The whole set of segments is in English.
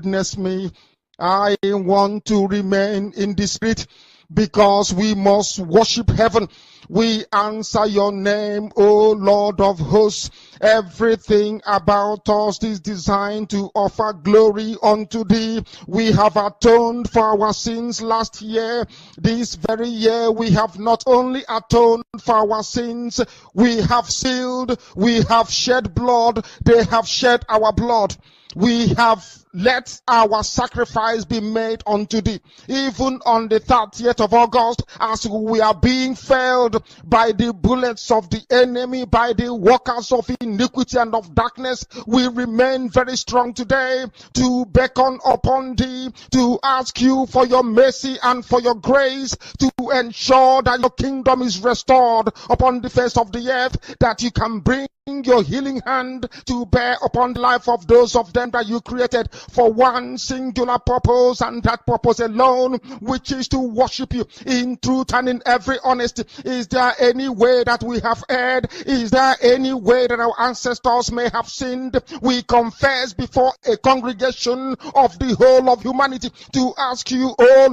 witness me. I want to remain in the spirit, because we must worship heaven. We answer your name, O Lord of hosts. Everything about us is designed to offer glory unto thee. We have atoned for our sins last year. This very year we have not only atoned for our sins, we have sealed, we have shed blood, they have shed our blood. We have let our sacrifice be made unto thee. Even on the 30th of August, as we are being felled by the bullets of the enemy, by the workers of iniquity and of darkness, we remain very strong today to beckon upon thee, to ask you for your mercy and for your grace, to ensure that your kingdom is restored upon the face of the earth, that you can bring your healing hand to bear upon the life of those of them that you created for one singular purpose, and that purpose alone, which is to worship you in truth and in every honesty. Is there any way that we have erred? Is there any way that our ancestors may have sinned? We confess before a congregation of the whole of humanity to ask you, oh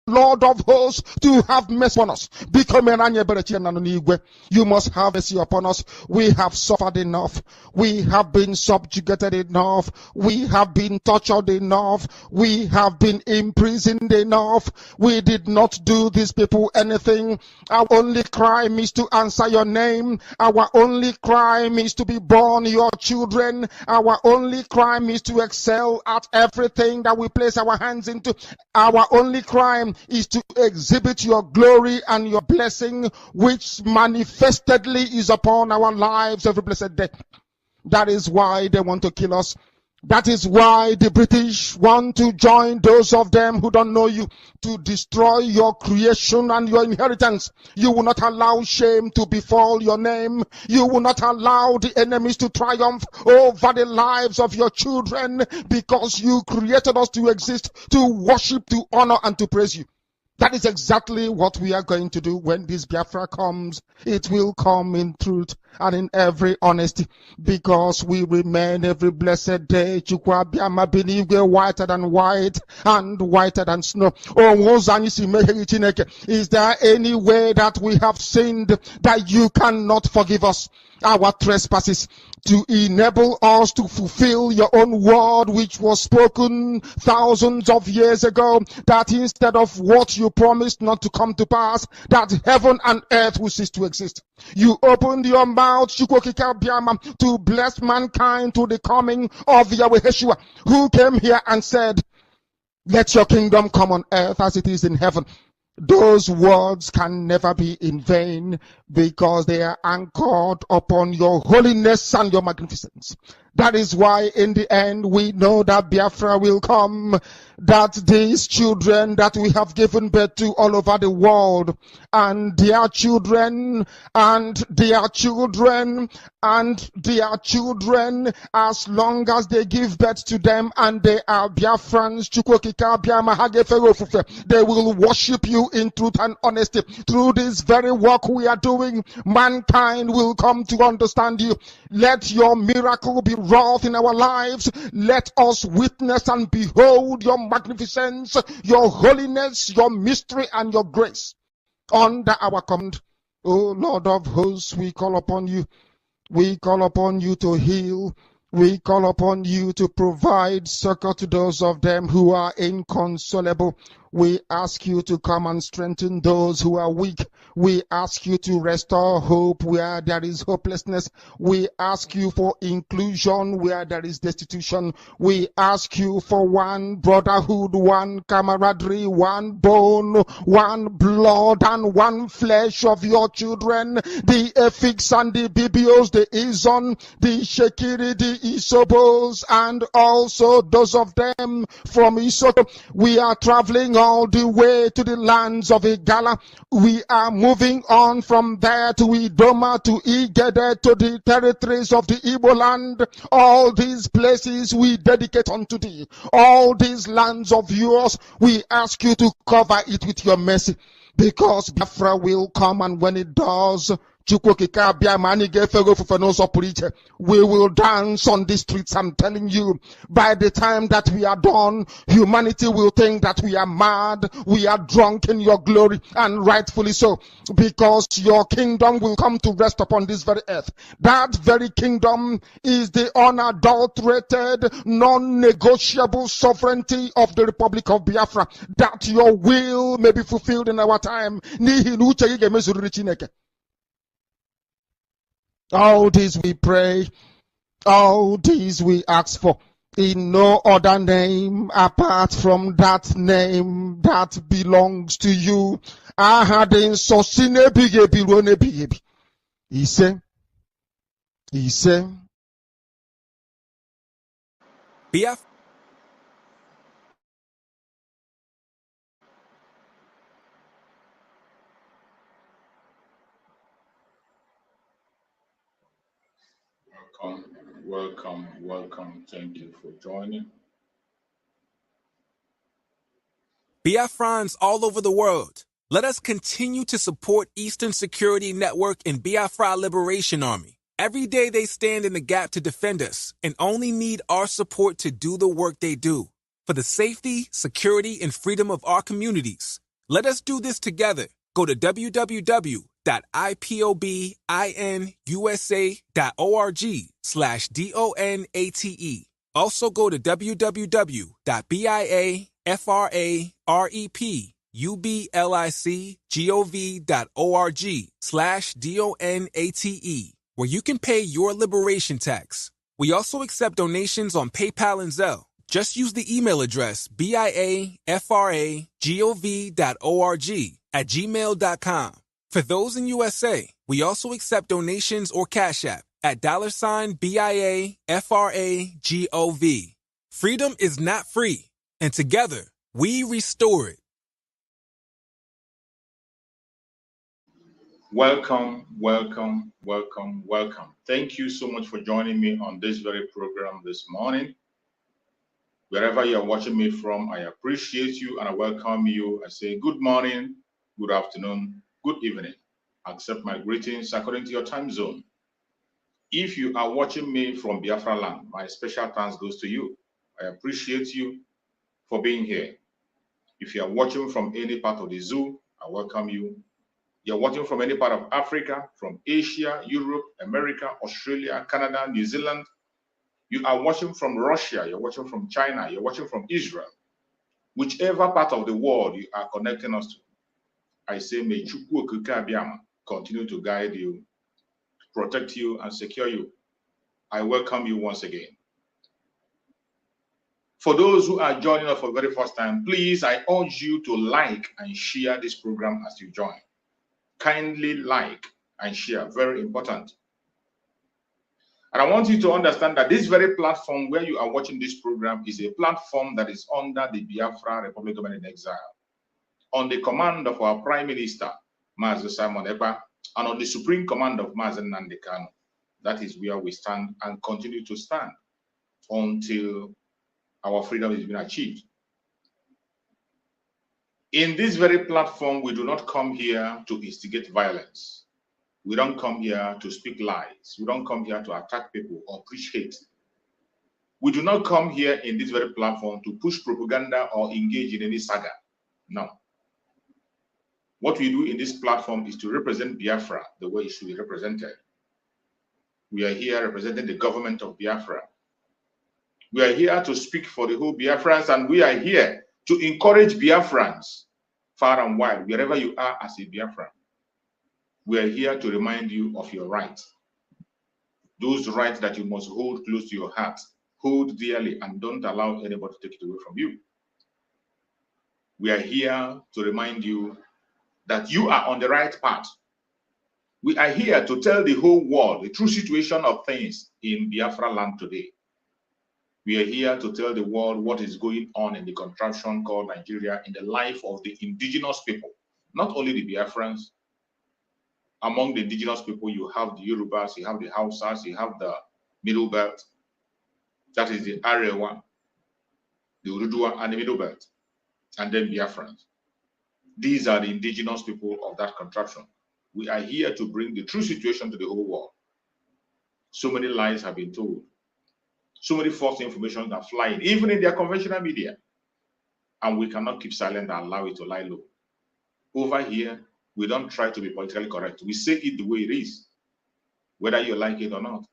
Lord of hosts, to have mercy upon us. You must have mercy upon us. We have suffered enough. We have been subjugated enough. We have been tortured enough. We have been imprisoned enough. We did not do these people anything. Our only crime is to answer your name. Our only crime is to be born your children. Our only crime is to excel at everything that we place our hands into. Our only crime is to exhibit your glory and your blessing, which manifestedly is upon our lives every blessed day. That is why they want to kill us. That is why the British want to join those of them who don't know you to destroy your creation and your inheritance. You will not allow shame to befall your name. You will not allow the enemies to triumph over the lives of your children, because you created us to exist, to worship, to honor, and to praise you. That is exactly what we are going to do when this Biafra comes. It will come in truth and in every honesty, because we remain every blessed day whiter than white and whiter than snow. Is there any way that we have sinned that you cannot forgive us our trespasses, to enable us to fulfill your own word, which was spoken thousands of years ago, that instead of what you promised not to come to pass, that heaven and earth will cease to exist? You opened your mouth to bless mankind to the coming of Yahweh Yeshua, who came here and said, let your kingdom come on earth as it is in heaven. Those words can never be in vain, because they are anchored upon your holiness and your magnificence. That is why in the end we know that Biafra will come, that these children that we have given birth to all over the world, and their children, and their children, and their children, as long as they give birth to them and they are Biafrans, they will worship you in truth and honesty. Through this very work we are doing, mankind will come to understand you. Let your miracle be wrought in our lives. Let us witness and behold your magnificence, your holiness, your mystery, and your grace. Under our command, O Lord of hosts, we call upon you. We call upon you to heal. We call upon you to provide succor to those of them who are inconsolable. We ask you to come and strengthen those who are weak. We ask you to restore hope where there is hopelessness. We ask you for inclusion where there is destitution. We ask you for one brotherhood, one camaraderie, one bone, one blood, and one flesh of your children. The Efiks and the Bibios, the Izon, the Shekiri, the Isobos, and also those of them from Isoko. We are traveling all the way to the lands of Igala. We are moving on from there to Idoma, to Igede, to the territories of the Igbo land. All these places we dedicate unto thee. All these lands of yours, we ask you to cover it with your mercy, because Biafra will come, and when it does, We will dance on the streets. I'm telling you, by the time that we are done, humanity will think that we are mad, we are drunk in your glory, and rightfully so, because your kingdom will come to rest upon this very earth. That very kingdom is the unadulterated, non-negotiable sovereignty of the Republic of Biafra, that your will may be fulfilled in our time. All this we pray, all this we ask for, in no other name apart from that name that belongs to you. He said, BF. Welcome. Thank you for joining. Biafrans all over the world, let us continue to support Eastern Security Network and Biafra Liberation Army. Every day they stand in the gap to defend us and only need our support to do the work they do. For the safety, security, and freedom of our communities. Let us do this together. Go to www.ipobinUSA.org/DONATE. Also go to www.biafrarepublicgov.org/DONATE, where you can pay your liberation tax. We also accept donations on PayPal and Zelle. Just use the email address biafragov.org@gmail.com. For those in USA, we also accept donations or Cash App at $BIAFRAGOV. Freedom is not free, and together we restore it. Welcome. Thank you so much for joining me on this very program this morning. Wherever you are watching me from, I appreciate you and I welcome you. I say good morning, good afternoon, good evening. Accept my greetings according to your time zone. If you are watching me from Biafra land, my special thanks goes to you. I appreciate you for being here. If you are watching from any part of the zoo, I welcome you. You're watching from any part of Africa, from Asia, Europe, America, Australia, Canada, New Zealand. You are watching from Russia, you're watching from China, you're watching from Israel. Whichever part of the world you are connecting us to, I say, may Chukwu Okike Abiama continue to guide you, protect you, and secure you. I welcome you once again. For those who are joining us for the very first time, please, I urge you to like and share this program as you join. Kindly like and share, very important. And I want you to understand that this very platform where you are watching this program is a platform that is under the Biafra Republic Government in Exile, on the command of our Prime Minister, Mazi Simon Ekpa, and on the supreme command of Mazi Nnamdi Kanu. That is where we stand and continue to stand until our freedom is being achieved. In this very platform, we do not come here to instigate violence. We don't come here to speak lies. We don't come here to attack people or preach hate. We do not come here in this very platform to push propaganda or engage in any saga. No. What we do in this platform is to represent Biafra the way it should be represented. We are here representing the government of Biafra. We are here to speak for the whole Biafrans, and we are here to encourage Biafrans far and wide, wherever you are as a Biafran. We are here to remind you of your rights. Those rights that you must hold close to your heart, hold dearly, and don't allow anybody to take it away from you. We are here to remind you that you are on the right path. We are here to tell the whole world the true situation of things in Biafra land today. We are here to tell the world what is going on in the contraption called Nigeria in the life of the indigenous people, not only the Biafrans. Among the indigenous people, you have the Yorubas, you have the Hausas, you have the Middle Belt. That is the Arewa, the Urudua, and the Middle Belt, and then Biafrans. These are the indigenous people of that contraption. We are here to bring the true situation to the whole world. So many lies have been told. So many false information are flying, even in their conventional media. And we cannot keep silent and allow it to lie low. Over here, we don't try to be politically correct. We say it the way it is, whether you like it or not.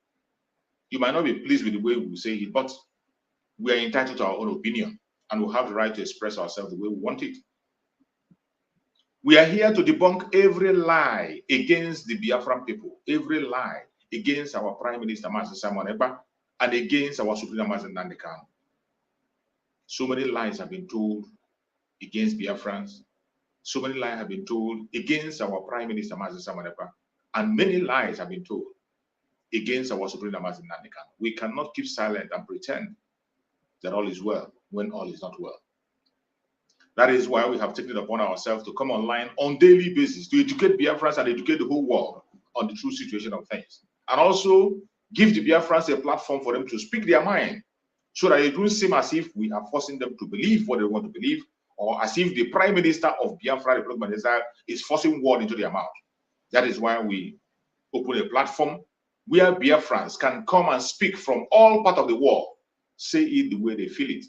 You might not be pleased with the way we say it, but we are entitled to our own opinion, and we have the right to express ourselves the way we want it. We are here to debunk every lie against the Biafran people, every lie against our Prime Minister, Master Simon Ekpa, and against our Supreme Master Nnamdi Kanu. So many lies have been told against Biafrans. So many lies have been told against our Prime Minister, Master Simon Ekpa, and many lies have been told against our Supreme Master Nnamdi Kanu. We cannot keep silent and pretend that all is well when all is not well. That is why we have taken it upon ourselves to come online on a daily basis to educate Biafrans and educate the whole world on the true situation of things. And also give the Biafrans a platform for them to speak their mind, so that it won't seem as if we are forcing them to believe what they want to believe, or as if the Prime Minister of Biafra, Republic of Israel, is forcing word into their mouth. That is why we open a platform where Biafrans can come and speak from all parts of the world, say it the way they feel it,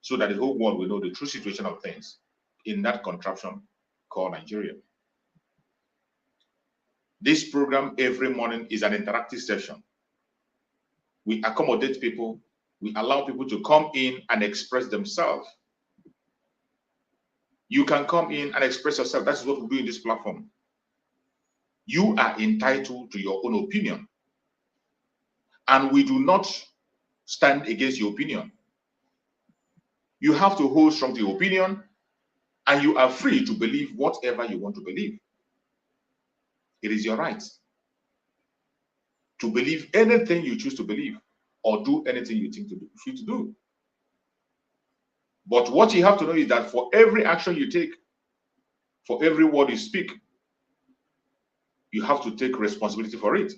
so that the whole world will know the true situation of things in that contraption called Nigeria. This program every morning is an interactive session. We accommodate people. We allow people to come in and express themselves. You can come in and express yourself. That's what we do in this platform. You are entitled to your own opinion. And we do not stand against your opinion. You have to hold strong to your opinion, and you are free to believe whatever you want to believe. It is your right to believe anything you choose to believe, or do anything you think to be free to do. But what you have to know is that for every action you take, for every word you speak, you have to take responsibility for it.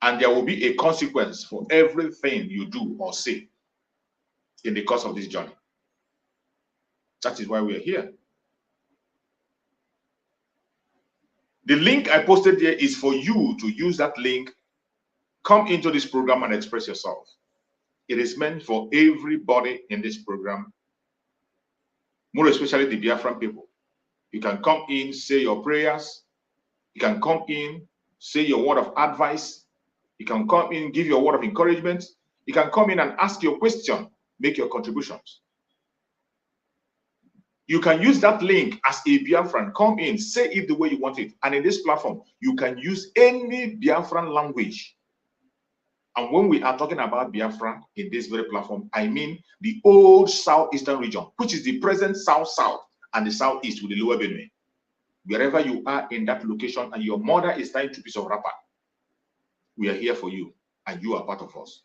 And there will be a consequence for everything you do or say in the course of this journey. That is why we are here. The link I posted there is for you to use that link, come into this program and express yourself. It is meant for everybody in this program, more especially the Biafran people. You can come in, say your prayers. You can come in, say your word of advice. You can come in, give your word of encouragement. You can come in and ask your question, make your contributions. You can use that link as a Biafran. Come in, say it the way you want it. And in this platform, you can use any Biafran language. And when we are talking about Biafra in this very platform, I mean the old southeastern region, which is the present south-south and the southeast with the lower Benue. Wherever you are in that location and your mother is tying 2 pieces of wrapper, we are here for you and you are part of us.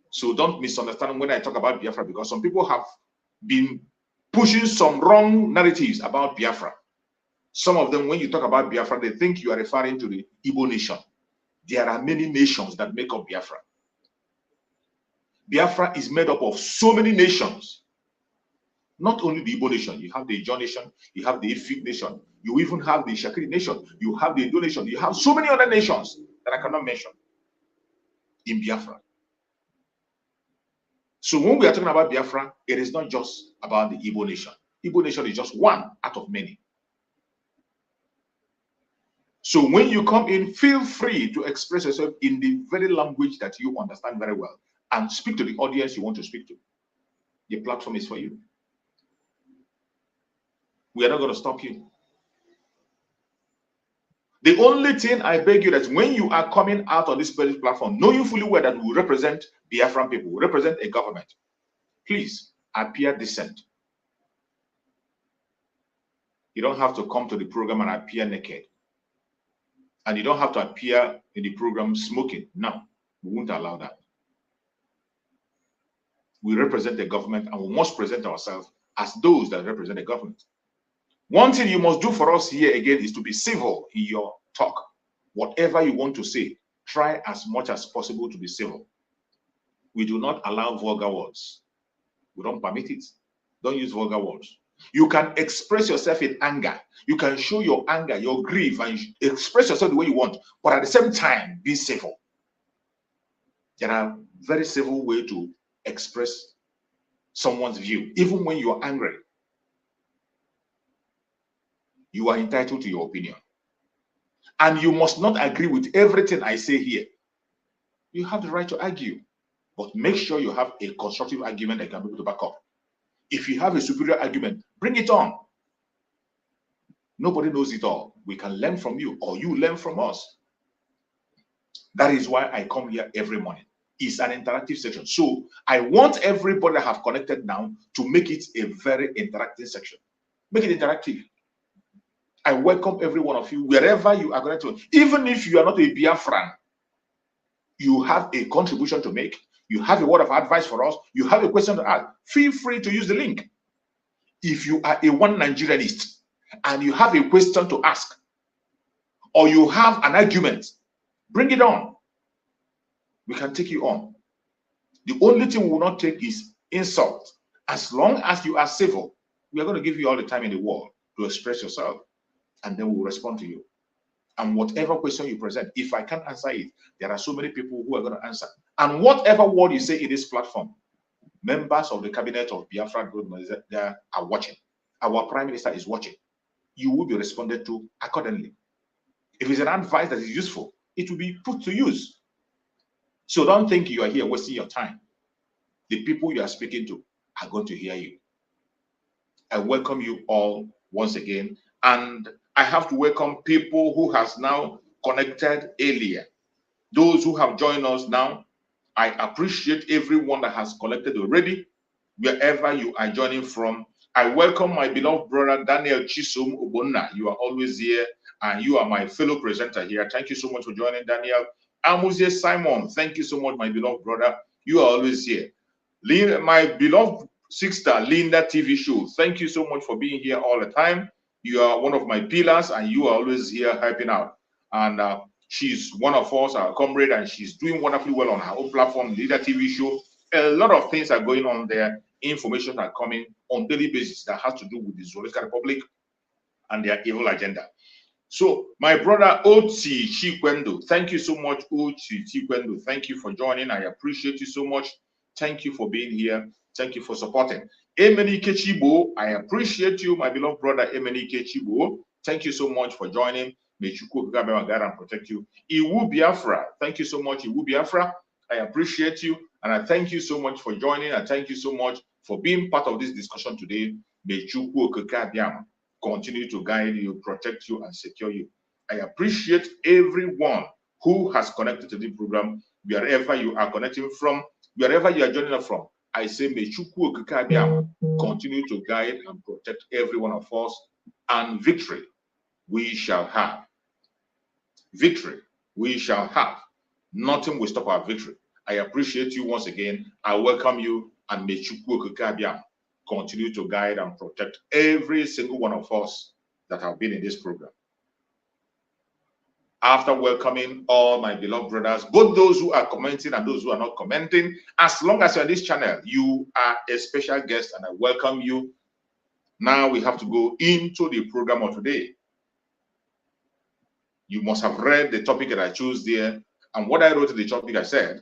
So don't misunderstand when I talk about Biafra, because some people have been pushing some wrong narratives about Biafra. Some of them, when you talk about Biafra, they think you are referring to the Igbo nation. There are many nations that make up Biafra. Biafra is made up of so many nations. Not only the Igbo nation, you have the Ijaw nation, you have the Efik nation, you even have the Shakiri nation, you have the Edo nation, you have so many other nations that I cannot mention in Biafra. So when we are talking about Biafra, it is not just about the Igbo nation. Igbo nation is just one out of many. So when you come in, feel free to express yourself in the very language that you understand very well and speak to the audience you want to speak to. The platform is for you. We are not going to stop you. The only thing I beg you that when you are coming out on this platform, knowing fully well that we represent Biafran people, we represent a government, please appear decent. You don't have to come to the program and appear naked. And you don't have to appear in the program smoking. No, we won't allow that. We represent the government and we must present ourselves as those that represent the government. One thing you must do for us here again is to be civil in your talk. Whatever you want to say, try as much as possible to be civil. We do not allow vulgar words. We don't permit it. Don't use vulgar words. You can express yourself in anger. You can show your anger, your grief, and express yourself the way you want, but at the same time, be civil. There are very civil ways to express someone's view. Even when you are angry, you are entitled to your opinion. And you must not agree with everything I say here. You have the right to argue, but make sure you have a constructive argument that can be able to back up. If you have a superior argument, bring it on. Nobody knows it all. We can learn from you, or you learn from us. That is why I come here every morning. It's an interactive section. So I want everybody that have connected now to make it a very interactive section. Make it interactive. I welcome every one of you, wherever you are connected. Even if you are not a Biafran, you have a contribution to make, you have a word of advice for us, you have a question to ask, feel free to use the link. If you are a one Nigerianist and you have a question to ask, or you have an argument, bring it on. We can take you on. The only thing we will not take is insult. As long as you are civil, we are going to give you all the time in the world to express yourself, and then we will respond to you. And whatever question you present, if I can't answer it, there are so many people who are going to answer. And whatever word you say in this platform, members of the cabinet of Biafra they are watching. Our prime minister is watching. You will be responded to accordingly. If it's an advice that is useful, it will be put to use. So don't think you are here wasting your time. The people you are speaking to are going to hear you. I welcome you all once again. And I have to welcome people who has now connected earlier. Those who have joined us now, I appreciate everyone that has connected already, wherever you are joining from. I welcome my beloved brother, Daniel Chisom Obonna. You are always here, and you are my fellow presenter here. Thank you so much for joining, Daniel. Amuzie Simon, thank you so much, my beloved brother. You are always here. My beloved sister, Linda TV Show, thank you so much for being here all the time. You are one of my pillars, and you are always here helping out. And she's one of us, our comrade, and she's doing wonderfully well on her own platform, Linda TV Show. A lot of things are going on there. Information are coming on daily basis that has to do with the Zoological Republic and their evil agenda. So, my brother Oti Chikwendo, thank you so much, Oti Chikwendo. Thank you for joining. I appreciate you so much. Thank you for being here. Thank you for supporting. Emenike Chibo, I appreciate you, my beloved brother Emenike Chibo. Thank you so much for joining. May Chukwu guide and protect you. Iwu Biafra, thank you so much, Iwu Biafra. I appreciate you, and I thank you so much for joining. I thank you so much for being part of this discussion today. May Chukwu continue to guide you, protect you, and secure you. I appreciate everyone who has connected to the program, wherever you are connecting from, wherever you are joining us from. I say, may Chukwu continue to guide and protect every one of us, and victory we shall have. Victory we shall have. Nothing will stop our victory. I appreciate you once again. I welcome you, and may Chukwu continue to guide and protect every single one of us that have been in this program. After welcoming all my beloved brothers, both those who are commenting and those who are not commenting, as long as you're on this channel, you are a special guest, and I welcome you. Now we have to go into the program of today. You must have read the topic that I chose there, and what I wrote in the topic, I said,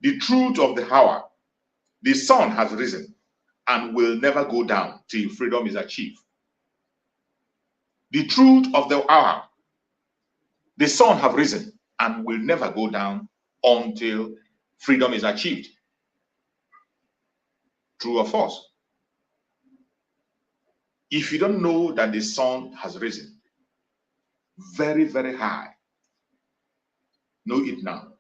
the truth of the hour, the sun has risen and will never go down till freedom is achieved. The truth of the hour, the sun have risen and will never go down until freedom is achieved. True or false? If you don't know that the sun has risen very, very high, know it now.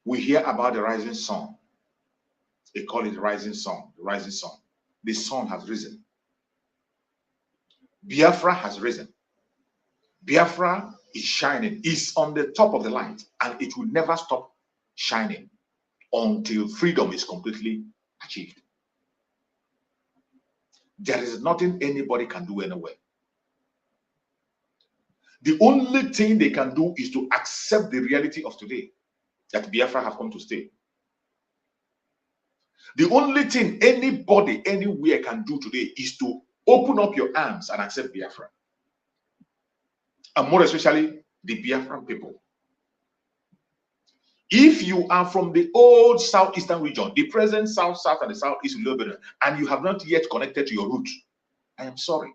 We hear about the rising sun. They call it rising sun, the rising sun. The sun has risen. Biafra has risen. Biafra is shining, is on the top of the light, and it will never stop shining until freedom is completely achieved. There is nothing anybody can do anywhere. The only thing they can do is to accept the reality of today, that Biafra have come to stay. The only thing anybody anywhere can do today is to open up your arms and accept Biafra. And more especially the Biafran people. If you are from the old southeastern region, the present south, and the southeast, and you have not yet connected to your roots, I am sorry.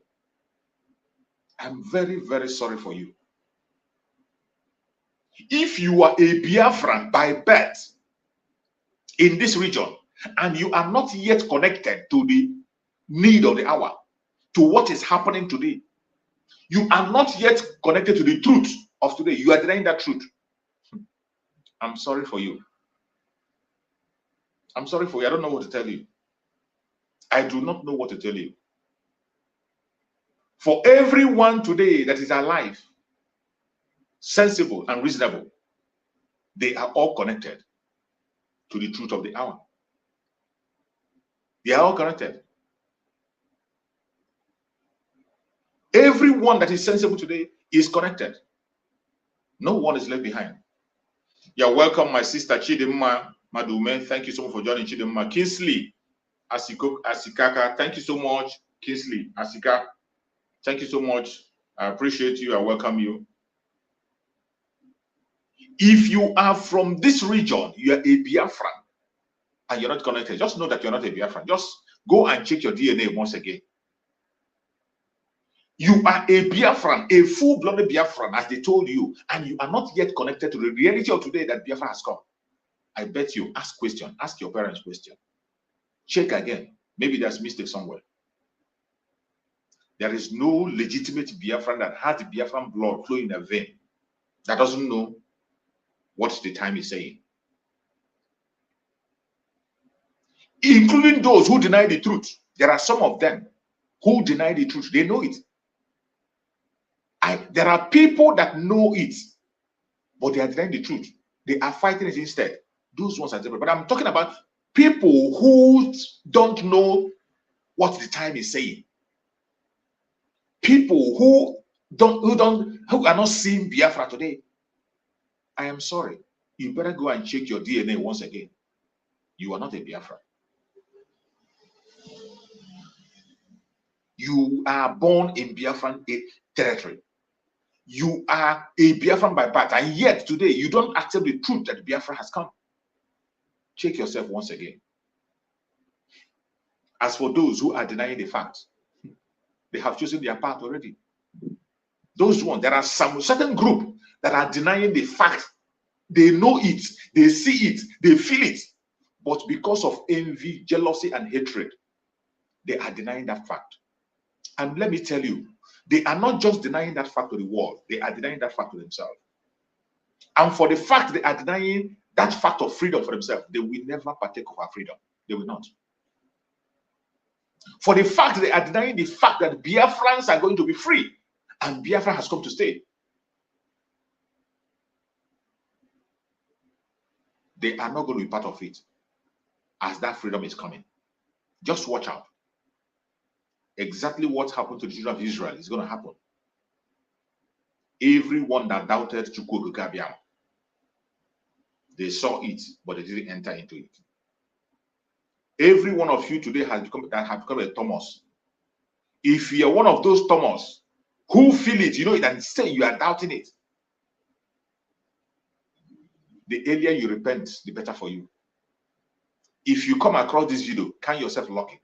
I'm very, very sorry for you. If you are a Biafran by birth in this region, and you are not yet connected to the need of the hour, to what is happening today, you are not yet connected to the truth of today, you are denying that truth. I'm sorry for you. I'm sorry for you. I don't know what to tell you. I do not know what to tell you. For everyone today that is alive, sensible and reasonable, they are all connected to the truth of the hour. They are all connected. Everyone that is sensible today is connected. No one is left behind. You're welcome, my sister Chidimma Madume. Thank you so much for joining. Chidimma Kingsley Asikaka. Thank you so much, Kingsley Asika. Thank you so much. I appreciate you. I welcome you. If you are from this region, you are a Biafran and you're not connected, just know that you're not a Biafran. Just go and check your DNA once again. You are a Biafran, a full-blooded Biafran, as they told you, and you are not yet connected to the reality of today that Biafra has come. I bet you, ask question, ask your parents question. Check again. Maybe there's mistake somewhere. There is no legitimate Biafran that has the Biafran blood flowing in a vein that doesn't know what the time is saying. Including those who deny the truth. There are some of them who deny the truth. They know it. There are people that know it, but they are denying the truth. They are fighting it instead. Those ones are different. But I'm talking about people who don't know what the time is saying. People who are not seeing Biafra today. I am sorry. You better go and check your DNA once again. You are not a Biafra. You are born in Biafran territory. You are a Biafran by birth, and yet today you don't accept the truth that Biafra has come. Check yourself once again. As for those who are denying the fact, they have chosen their path already. Those ones, there are some certain group that are denying the fact. They know it, they see it, they feel it, but because of envy, jealousy, and hatred, they are denying that fact. And let me tell you, they are not just denying that fact to the world, they are denying that fact to themselves. And for the fact they are denying that fact of freedom for themselves, they will never partake of our freedom. They will not. For the fact they are denying the fact that Biafrans are going to be free and Biafra has come to stay, they are not going to be part of it as that freedom is coming. Just watch out. Exactly what happened to the children of Israel is going to happen. Everyone that doubted Chukwu Gabiam, they saw it, but they didn't enter into it. Every one of you today has become a Thomas. If you are one of those Thomas who feel it, you know it, and say you are doubting it, the earlier you repent, the better for you. If you come across this video, count yourself lucky.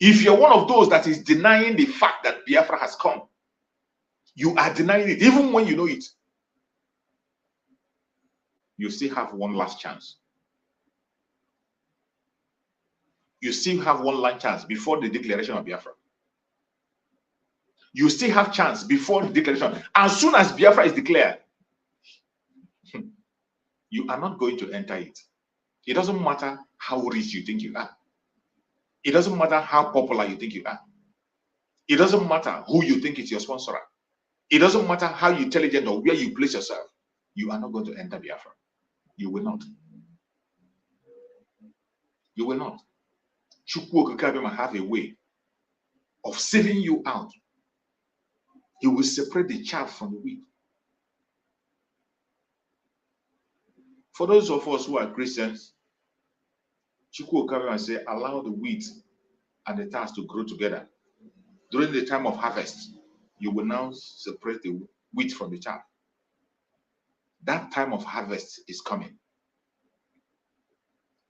If you're one of those that is denying the fact that Biafra has come, you are denying it, even when you know it, you still have one last chance. You still have one last chance before the declaration of Biafra. You still have chance before the declaration. As soon as Biafra is declared, you are not going to enter it. It doesn't matter how rich you think you are. It doesn't matter how popular you think you are. It doesn't matter who you think is your sponsor. It doesn't matter how intelligent or where you place yourself. You are not going to enter Biafra. You will not. You will not. Chukwu Okikabema have a way of saving you out. He will separate the chaff from the wheat. For those of us who are Christians, Chukwu will come and say, allow the wheat and the tares to grow together. During the time of harvest, you will now separate the wheat from the chaff. That time of harvest is coming.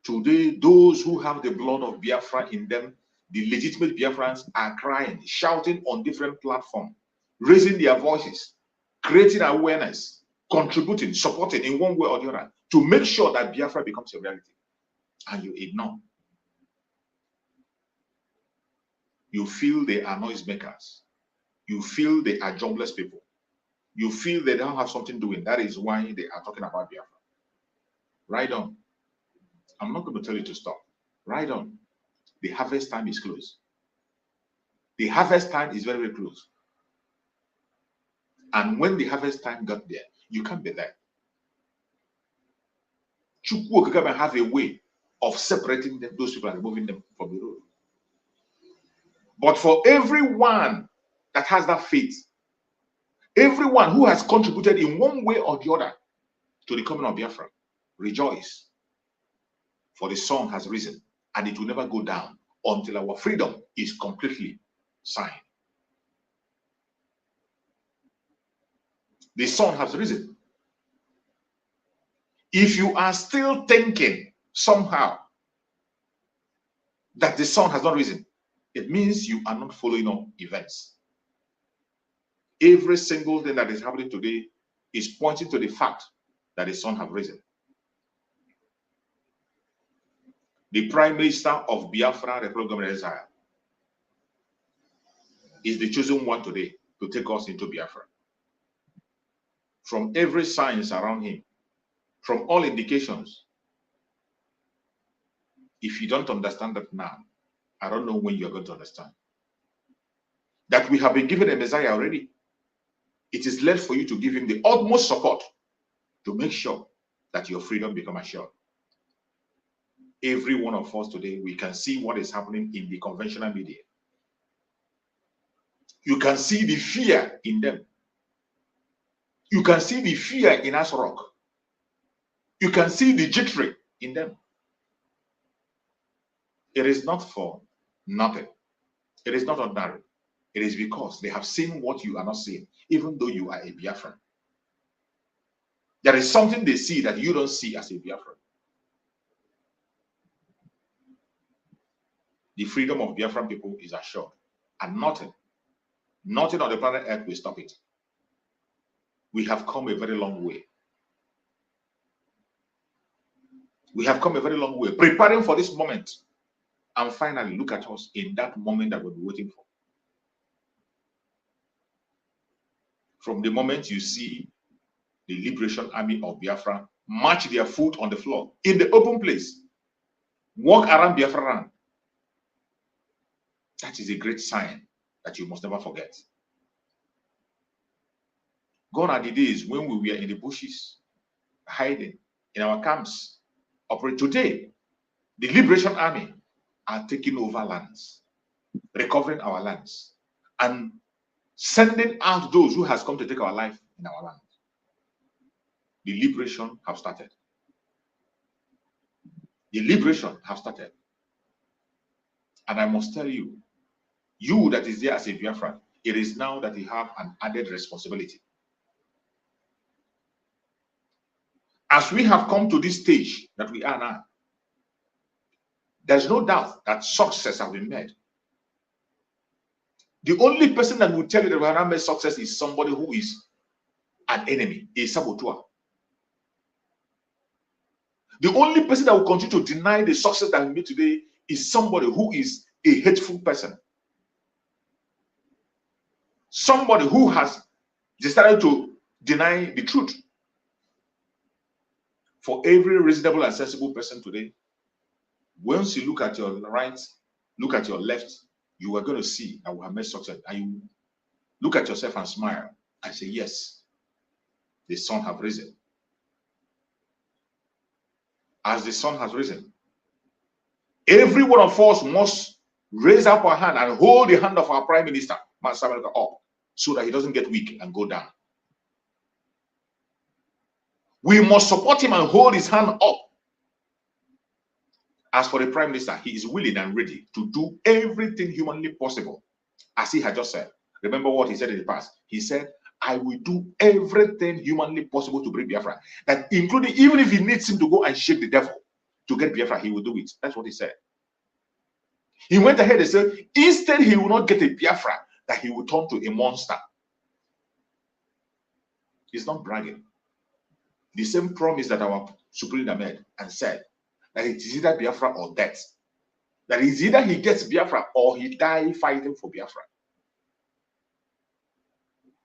Today, those who have the blood of Biafra in them, the legitimate Biafrans, are crying, shouting on different platforms, raising their voices, creating awareness, contributing, supporting in one way or the other to make sure that Biafra becomes a reality. And you ignore. You feel they are noisemakers. You feel they are jobless people. You feel they don't have something doing. That is why they are talking about Biafra. Right on. I'm not going to tell you to stop. Right on. The harvest time is close. The harvest time is very, very close. And when the harvest time got there, you can't be there. Chukwu Okike have a way of separating them, those people and removing them from the road. But for everyone that has that faith, everyone who has contributed in one way or the other to the coming of Biafra, rejoice. For the sun has risen, and it will never go down until our freedom is completely signed. The sun has risen. If you are still thinking somehow that the sun has not risen, it means you are not following up events. Every single thing that is happening today is pointing to the fact that the sun has risen. The Prime Minister of Biafra, Republic of Israel, is the chosen one today to take us into Biafra. From every science around him, from all indications, if you don't understand that now, I don't know when you're going to understand. That we have been given a Messiah already. It is left for you to give him the utmost support to make sure that your freedom becomes assured. Every one of us today, we can see what is happening in the conventional media. You can see the fear in them. You can see the fear in Asrock. You can see the jittery in them. It is not for nothing. It is not ordinary. It is because they have seen what you are not seeing, even though you are a Biafran. There is something they see that you don't see as a Biafran. The freedom of Biafran people is assured, and nothing on the planet Earth will stop it. We have come a very long way. We have come a very long way, preparing for this moment. And finally, look at us in that moment that we'll be waiting for. From the moment you see the Liberation Army of Biafra march their foot on the floor in the open place, walk around Biafra, that is a great sign that you must never forget. Gone are the days when we were in the bushes, hiding in our camps. Operate today, the Liberation Army are taking over lands, recovering our lands, and sending out those who has come to take our life in our land. The liberation have started. The liberation have started. And I must tell you, you that is there as a Biafran, it is now that you have an added responsibility. As we have come to this stage that we are now, there's no doubt that success has been made. The only person that will tell you that we have not made success is somebody who is an enemy, a saboteur. The only person that will continue to deny the success that we made today is somebody who is a hateful person. Somebody who has decided to deny the truth. For every reasonable and sensible person today, once you look at your right, look at your left, you are going to see that we have made success. And you look at yourself and smile and say, yes, the sun has risen. As the sun has risen, every one of us must raise up our hand and hold the hand of our Prime Minister, Master up, so that he doesn't get weak and go down. We must support him and hold his hand up As for the Prime Minister, he is willing and ready to do everything humanly possible, as he had just said. Remember what he said in the past. He said, I will do everything humanly possible to bring Biafra. That including, even if he needs him to go and shake the devil to get Biafra, he will do it. That's what he said. He went ahead and said, instead he will not get a Biafra, that he will turn to a monster. He's not bragging. The same promise that our Supreme Leader made and said, that it is either Biafra or death. That is either he gets Biafra or he dies fighting for Biafra.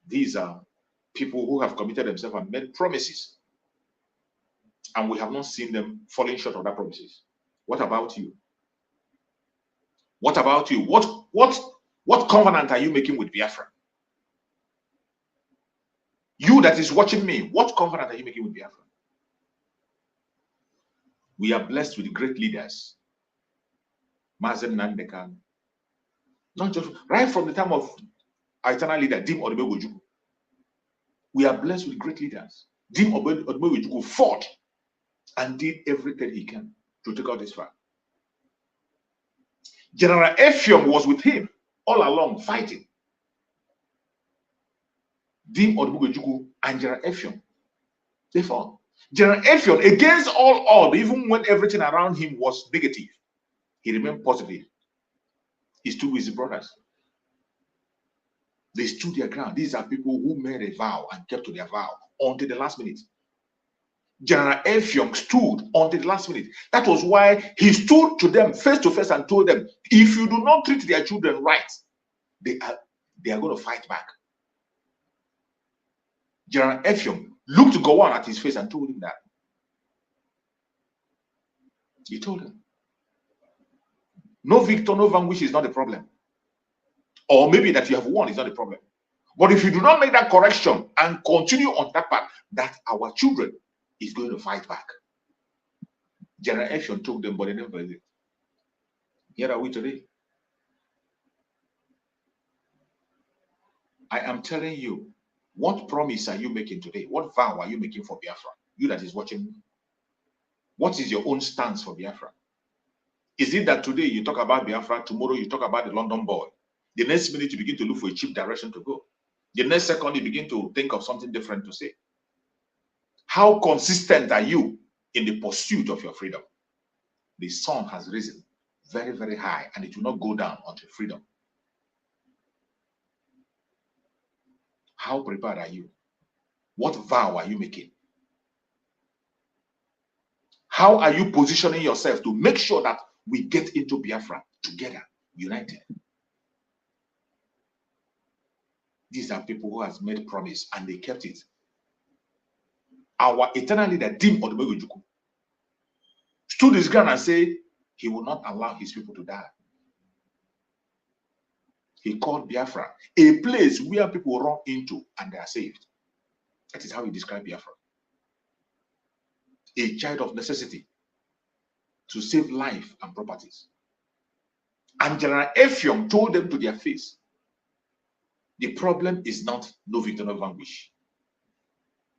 These are people who have committed themselves and made promises, and we have not seen them falling short of that promises. What about you? What about you? What covenant are you making with Biafra? You that is watching me, what covenant are you making with Biafra? We are blessed with great leaders. Mazen Nandekan. Not just right from the time of our eternal leader, Dim Odumegwu. We are blessed with great leaders. Dim Odumegwu fought and did everything he can to take out this fight. General Effiong was with him all along fighting. Dim Odumegwu and General Effiong, they fought. General Effiong, against all odds, even when everything around him was negative, he remained positive. He stood with his brothers. They stood their ground. These are people who made a vow and kept to their vow until the last minute. General Effiong stood until the last minute. That was why he stood to them face to face and told them, if you do not treat their children right, they are going to fight back. General Effiong looked Gowon at his face and told him that. He told him, no victor, no vanquish is not the problem. Or maybe that you have won is not the problem. But if you do not make that correction and continue on that path, that our children is going to fight back. General Effiong told them, but they never did. Here are we today. I am telling you, what promise are you making today? What vow are you making for Biafra? You that is watching me. What is your own stance for Biafra? Is it that today you talk about Biafra, tomorrow you talk about the London boy? The next minute you begin to look for a cheap direction to go. The next second you begin to think of something different to say. How consistent are you in the pursuit of your freedom? The sun has risen very, very high, and it will not go down until freedom. How prepared are you? What vow are you making? How are you positioning yourself to make sure that we get into Biafra together, united? These are people who has made promise and they kept it. Our eternal leader, Dim Odumegwu, stood his ground and said he will not allow his people to die. He called Biafra a place where people run into and they are saved. That is how he described Biafra. A child of necessity to save life and properties. And General Effiong told them to their face, the problem is not no victor, no vanquish.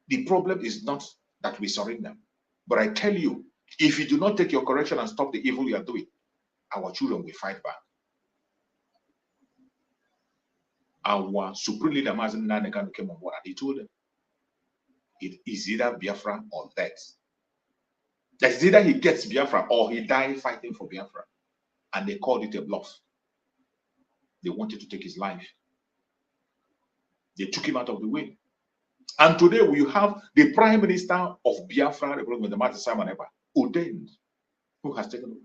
The problem is not that we surrender. But I tell you, if you do not take your correction and stop the evil you are doing, our children will fight back. Our supreme leader, Mazen Nandekan, came on board and he told them, it is either Biafra or death. That is either he gets Biafra or he dies fighting for Biafra. And they called it a bluff. They wanted to take his life. They took him out of the way. And today we have the Prime Minister of Biafra, the Martin Simon Epa, ordained, who has taken over,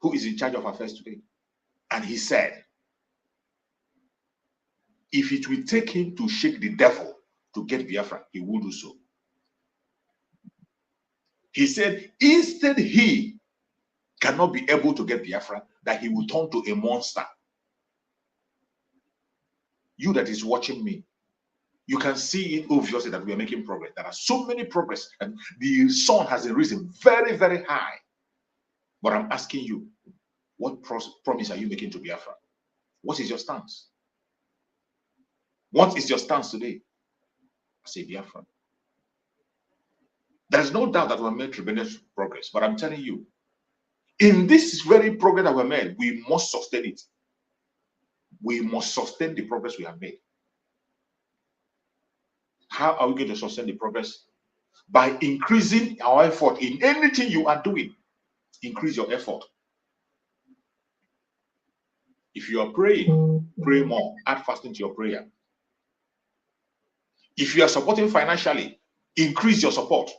who is in charge of affairs today. And he said, if it will take him to shake the devil to get Biafra, he will do so. He said, instead he cannot be able to get Biafra, that he will turn to a monster. You that is watching me, you can see it obviously that we are making progress. There are so many progress, and the sun has risen very, very high. But I'm asking you, what promise are you making to Biafra? What is your stance? What is your stance today? I say Biafra. There is no doubt that we have made tremendous progress, but I'm telling you, In this very progress that we made, we must sustain it. We must sustain the progress we have made. How are we going to sustain the progress? By increasing our effort in anything you are doing. Increase your effort. If you are praying, pray more. Add fasting to your prayer. If you are supporting financially, increase your support.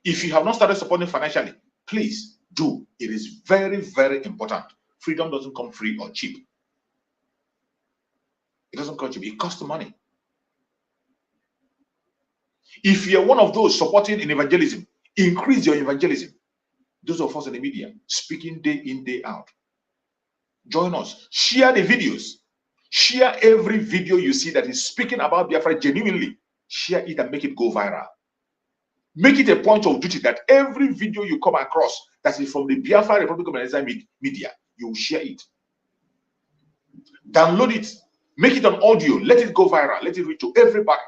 If you have not started supporting financially, please do. It is very, very important. Freedom doesn't come free or cheap. It doesn't come cheap. It costs money. If you're one of those supporting in evangelism, increase your evangelism. Those of us in the media, speaking day in, day out. Join us. Share the videos. Share every video you see that is speaking about Biafra genuinely. Share it and make it go viral. Make it a point of duty that every video you come across that is from the Biafra Republic of Nigeria media, you will share it. Download it. Make it an audio. Let it go viral. Let it reach to everybody.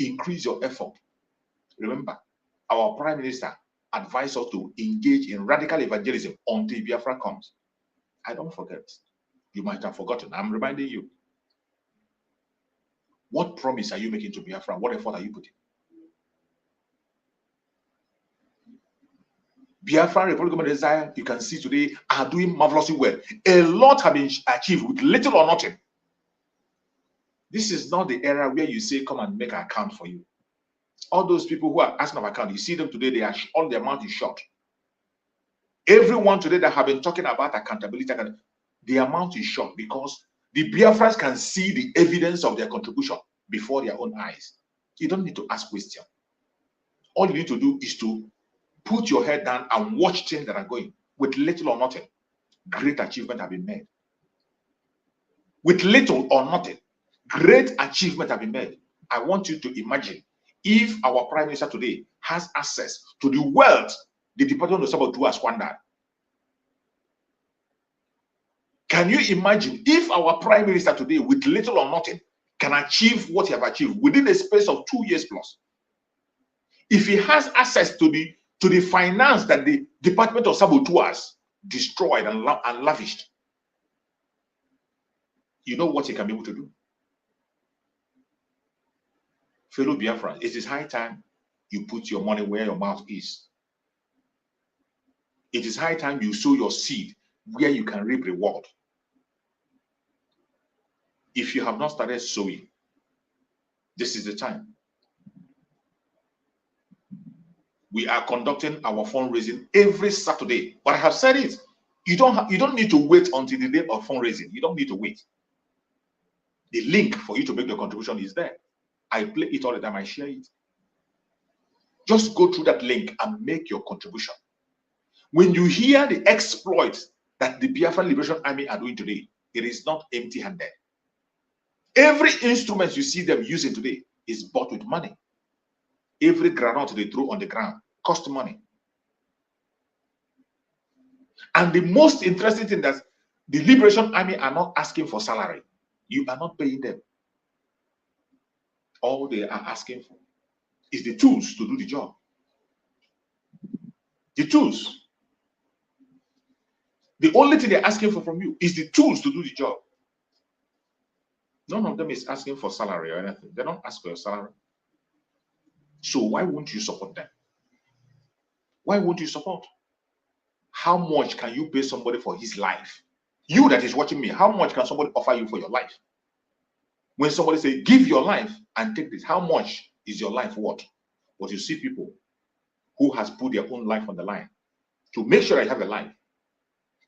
Increase your effort. Remember, our Prime Minister advised us to engage in radical evangelism until Biafra comes. I don't forget. You might have forgotten. I'm reminding you. What promise are you making to Biafra? What effort are you putting? Biafra Republic of Nigeria, you can see today, are doing marvelously well. A lot have been achieved with little or nothing. This is not the era where you say, come and make an account for you. All those people who are asking of account, you see them today, they are all their mouth is shut. Everyone today that have been talking about accountability, their amount is short because the Biafrans can see the evidence of their contribution before their own eyes. You don't need to ask questions. All you need to do is to put your head down and watch things that are going with little or nothing. Great achievement have been made. With little or nothing, great achievement have been made. I want you to imagine if our Prime Minister today has access to the wealth the Department of Sabbath has squandered. Can you imagine if our Prime Minister today, with little or nothing, can achieve what he has achieved within a space of 2 years plus? If he has access to the finance that the Department of Saboteurs destroyed and lavished, you know what he can be able to do? Fellow Biafra, it is high time you put your money where your mouth is. It is high time you sow your seed where you can reap reward. If you have not started sowing, this is the time. We are conducting our fundraising every Saturday. But I have said it. You don't need to wait until the day of fundraising. You don't need to wait. The link for you to make the contribution is there. I play it all the time. I share it. Just go through that link and make your contribution. When you hear the exploits that the Biafra Liberation Army are doing today, it is not empty-handed. Every instrument you see them using today is bought with money. Every granite they throw on the ground costs money. And the most interesting thing that the Liberation Army are not asking for salary. You are not paying them. All they are asking for is the tools to do the job. The tools. The only thing they're asking for from you is the tools to do the job. None of them is asking for salary or anything. They don't ask for your salary. So why won't you support them? Why won't you support? How much can you pay somebody for his life? You that is watching me, how much can somebody offer you for your life? When somebody say, give your life and take this, how much is your life worth? But you see people who has put their own life on the line to make sure I have a life.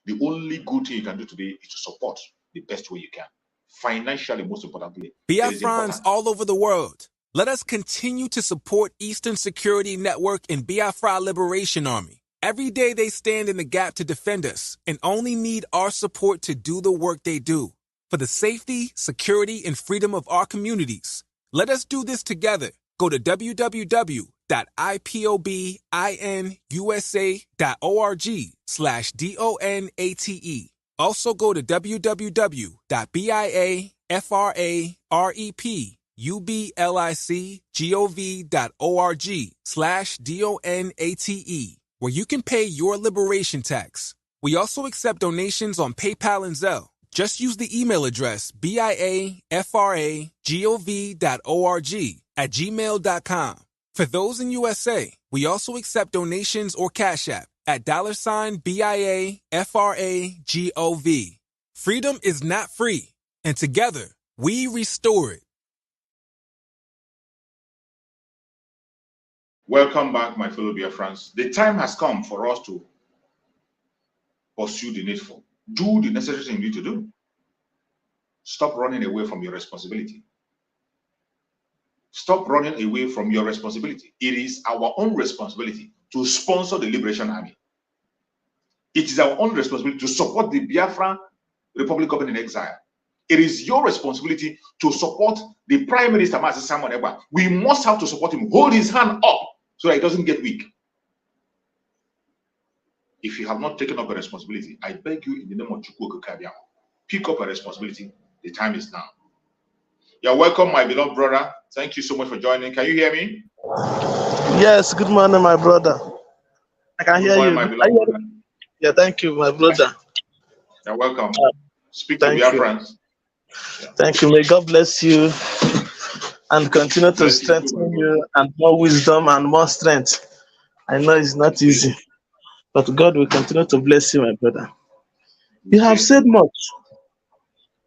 The only good thing you can do today is to support the best way you can. Financially, most importantly. Biafrans all over the world, let us continue to support Eastern Security Network and Biafra Liberation Army. Every day they stand in the gap to defend us and only need our support to do the work they do. For the safety, security, and freedom of our communities. Let us do this together. Go to www.ipobinUSA.org/DONATE. Also go to www.biafrarepublicgov.org/DONATE. where you can pay your liberation tax. We also accept donations on PayPal and Zelle. Just use the email address biafragov.org@gmail.com. For those in USA, we also accept donations or Cash App at $biafragov. Freedom is not free, and together, we restore it. Welcome back, my fellow Biafrans. The time has come for us to pursue the needful. Do the necessary thing you need to do. Stop running away from your responsibility. Stop running away from your responsibility. It is our own responsibility to sponsor the Liberation Army. It is our own responsibility to support the Biafra Republic government in exile. It is your responsibility to support the Prime Minister, Master Simon Ekpa. We must have to support him, hold his hand up so that he doesn't get weak. If you have not taken up a responsibility, I beg you in the name of Chukwu Kabiam, pick up a responsibility. The time is now. You're welcome, my beloved brother. Thank you so much for joining. Can you hear me? Yes, good morning, my brother. I can hear you. My beloved brother. Yeah, thank you, my brother. You're welcome. Speak to Thank Biafrans. you. Thank you. May God bless you and continue to strengthen you and more wisdom and more strength. I know it's not easy, but God will continue to bless you, my brother. You have said much.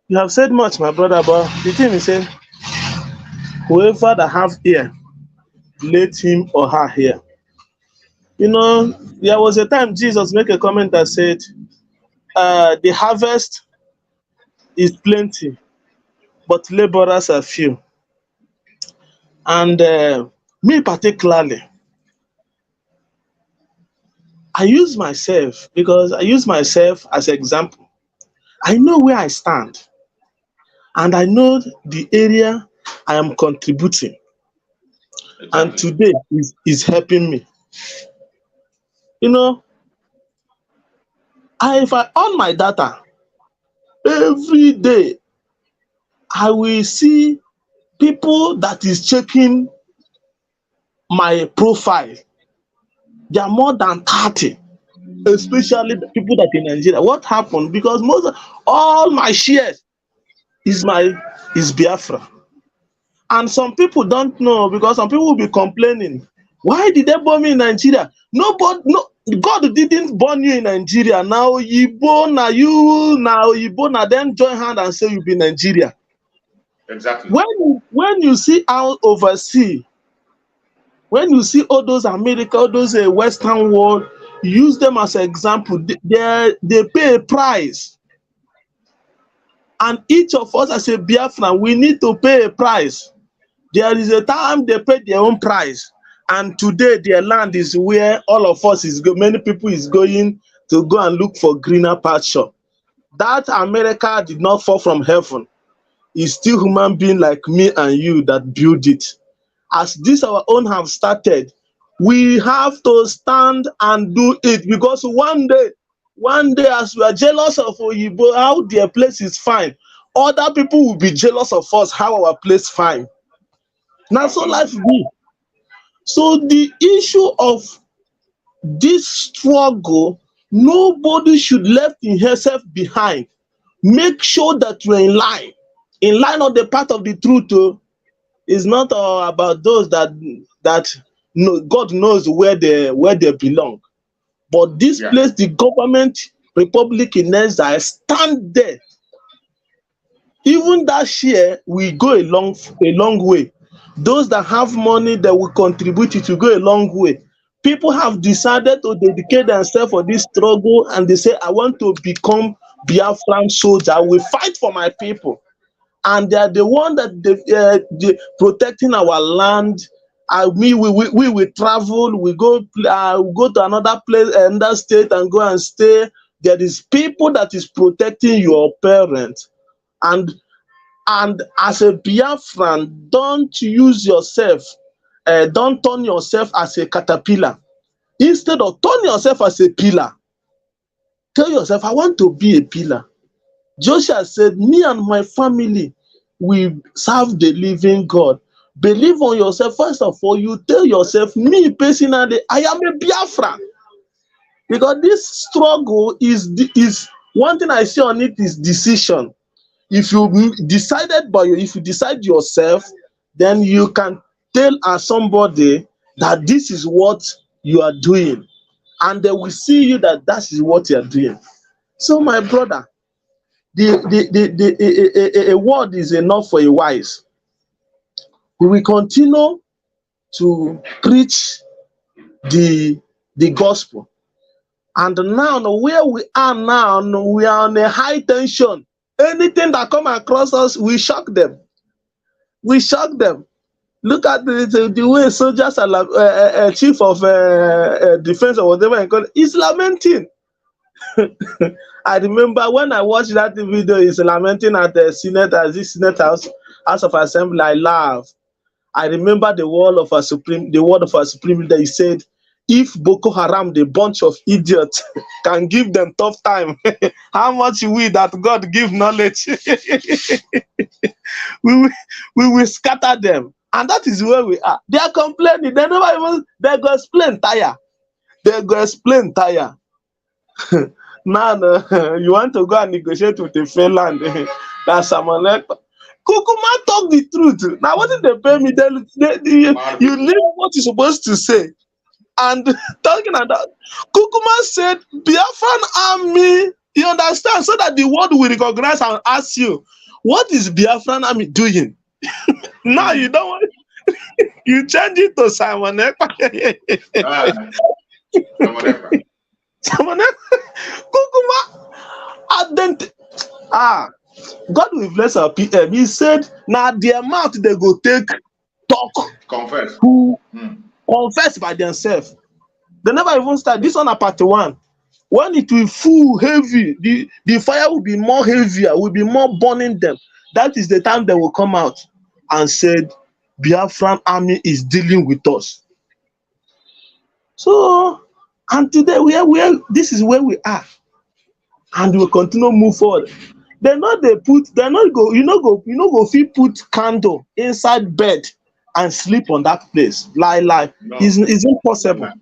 You have said much, my brother, but the thing is saying, whoever that have ear, let him or her hear. You know, there was a time Jesus made a comment that said, the harvest is plenty, but laborers are few. And me particularly, I use myself because I use myself as an example. I know where I stand, and I know the area I am contributing. Exactly. And today is helping me. You know, if I on my data, every day, I will see people that is checking my profile. There are more than 30, especially the people that in Nigeria. What happened? Because all my shares is Biafra. And some people don't know, because some people will be complaining. Why did they burn me in Nigeria? God didn't burn you in Nigeria. Now then join hand and say you be Nigeria. Exactly. When you see out overseas, when you see all those America, all those Western world, use them as an example. They pay a price. And each of us as a Biafran, we need to pay a price. There is a time they pay their own price. And today their land is where all of us many people is going to go and look for greener pasture. That America did not fall from heaven. It's still human being like me and you that build it. As this our own have started, we have to stand and do it, because one day as we are jealous of Oyibo, how their place is fine, other people will be jealous of us, how our place fine. Now so life be. So the issue of this struggle, nobody should left himself behind. Make sure that you're in line on the path of the truth. It's not about those that know, God knows where they belong. But this place, the government, Republic in exile, stand there. Even that year, we go a long way. Those that have money that will contribute it to go a long way. People have decided to dedicate themselves for this struggle, and they say, I want to become Biafran soldier. I will fight for my people. And they are the one that they protecting our land. We will travel. We go to another place, another state, and go and stay. There is people that is protecting your parents, and as a Biafran, don't use yourself. Don't turn yourself as a caterpillar. Instead of turn yourself as a pillar, tell yourself, I want to be a pillar. Joshua said, me and my family, we serve the living God. Believe on yourself. First of all, you tell yourself, me personally, I am a Biafran. Because this struggle is one thing I see on it is decision. If you if you decide yourself, then you can tell somebody that this is what you are doing, and they will see you that is what you are doing. So, my brother, a word is enough for a wise. We will continue to preach the gospel. And now, where we are now, we are on a high tension. Anything that come across us, we shock them. We shock them. Look at the way soldiers are, chief of defense or whatever, is lamenting. I remember when I watched that video, he's lamenting at the Senate, at this Senate House of Assembly. I laugh. I remember the word of our supreme leader. He said, if Boko Haram, the bunch of idiots, can give them tough time, how much we that God give knowledge? we will scatter them. And that is where we are. They are complaining. They go explain tire. They go explain tire. Now, you want to go and negotiate with the Finland. That's someone like Kukuma talk the truth. Now, what did they pay me? You leave what you're supposed to say. And talking about Kukuma said, Biafran army, you understand, so that the world will recognize and ask you, what is Biafran army doing? Now you don't want you change it to Simon Ekpa. Simon Ekpa. Kukuma. God will bless our PM. He said, now their mouth they go take talk. Confess. Who confess by themselves. They never even start. This one a part one. When it will full heavy, the fire will be more heavier, will be more burning them. That is the time they will come out and said, Biafran army is dealing with us. So, and today this is where we are. And we'll continue to move forward. They not go feel put candle inside bed and sleep on that place. Lie. No. It's impossible. No.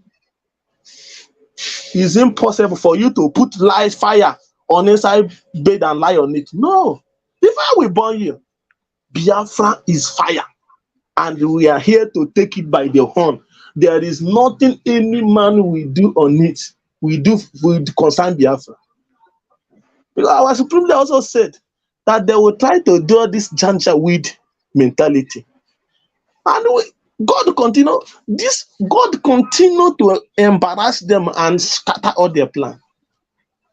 It's impossible for you to put light fire on inside bed and lie on it. No. The fire will burn you. Biafra is fire. And we are here to take it by the horn. There is nothing any man will do on it. We do concern Biafra. Because our Supreme Leader also said that they will try to do this janjaweed mentality. And God continue to embarrass them and scatter all their plans.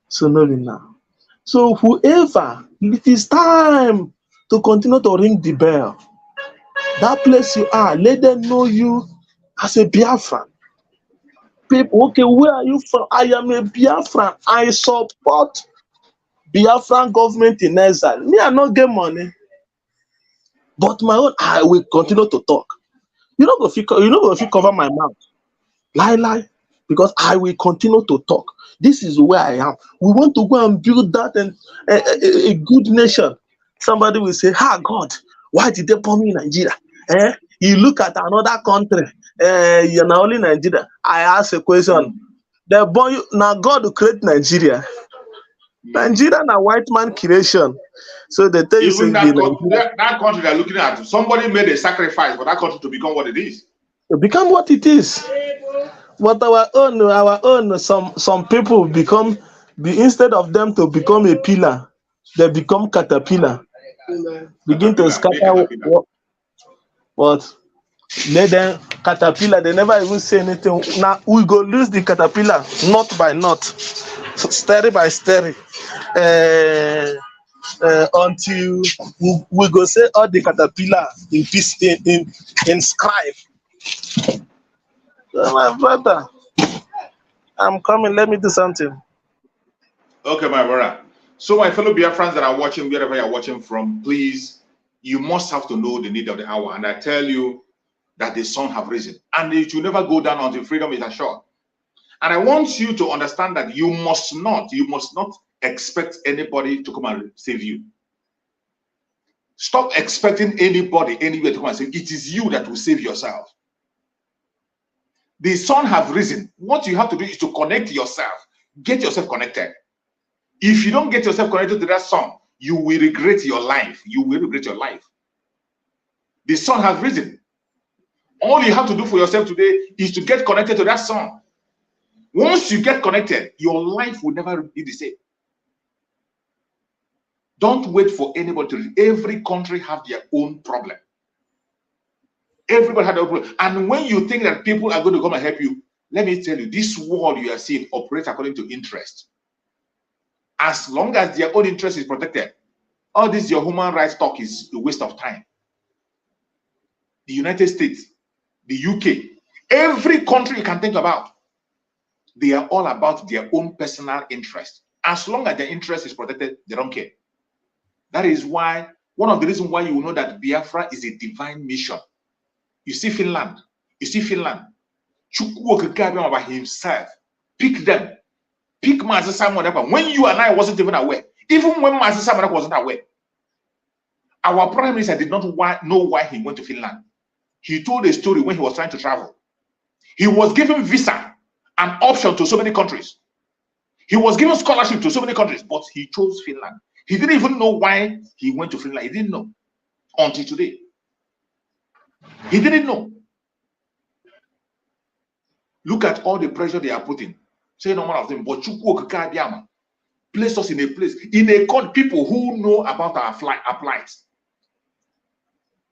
So no now. So whoever, it is time to continue to ring the bell. That place you are, let them know you as a Biafran. People, okay, where are you from? I am a Biafran. I support Biafran government in exile. Me, I not get money. But my own, I will continue to talk. You know if you cover my mouth. Lie. Because I will continue to talk. This is where I am. We want to go and build that and a good nation. Somebody will say, God, why did they bomb me in Nigeria? You look at another country, you're not only Nigeria. I ask a question. They bomb you. Now God will create Nigeria. Nigeria na white man creation. So they tell even you that country they're looking at, somebody made a sacrifice for that country to become what it is. To become what it is. But our own, some people instead of them to become a pillar, they become caterpillar. Begin to scatter. But let them caterpillar, they never even say anything. Now we go lose the caterpillar, knot by knot, story by story. Until we go say all the caterpillar in peace in scribe. So my brother, I'm coming. Let me do something. Okay, my brother. So my fellow Biafrans that are watching, wherever you're watching from, please, you must have to know the need of the hour. And I tell you that the sun have risen, and it will never go down until freedom is assured. And I want you to understand that you must not expect anybody to come and save you. Stop expecting anybody anywhere to come and save you. It is you that will save yourself. The sun have risen. What you have to do is to connect yourself Get yourself connected. If you don't get yourself connected to that sun, you will regret your life. You will regret your life. The sun has risen. All you have to do for yourself today is to get connected to that sun. Once you get connected, your life will never be the same. Don't wait for anybody to. Every country have their own problem. Everybody had their own problem. And when you think that people are going to come and help you, let me tell you, this world you are seeing operates according to interest. As long as their own interest is protected, all this your human rights talk is a waste of time. The United States, the UK, every country you can think about, they are all about their own personal interest. As long as their interest is protected, they don't care. That is why, one of the reasons why you will know that Biafra is a divine mission. You see Finland. Chukwu by himself. Pick them. Pick Master Samuel when you and I wasn't even aware. Even when Master Samuel wasn't aware. Our prime minister did not know why he went to Finland. He told a story when he was trying to travel. He was given visa, an option to so many countries. He was given scholarship to so many countries, but he chose Finland. He didn't even know why he went to Finland. He didn't know until today. He didn't know. Look at all the pressure they are putting. Say no one of them, but Chukwu place us in a place, in a country, people who know about our flights.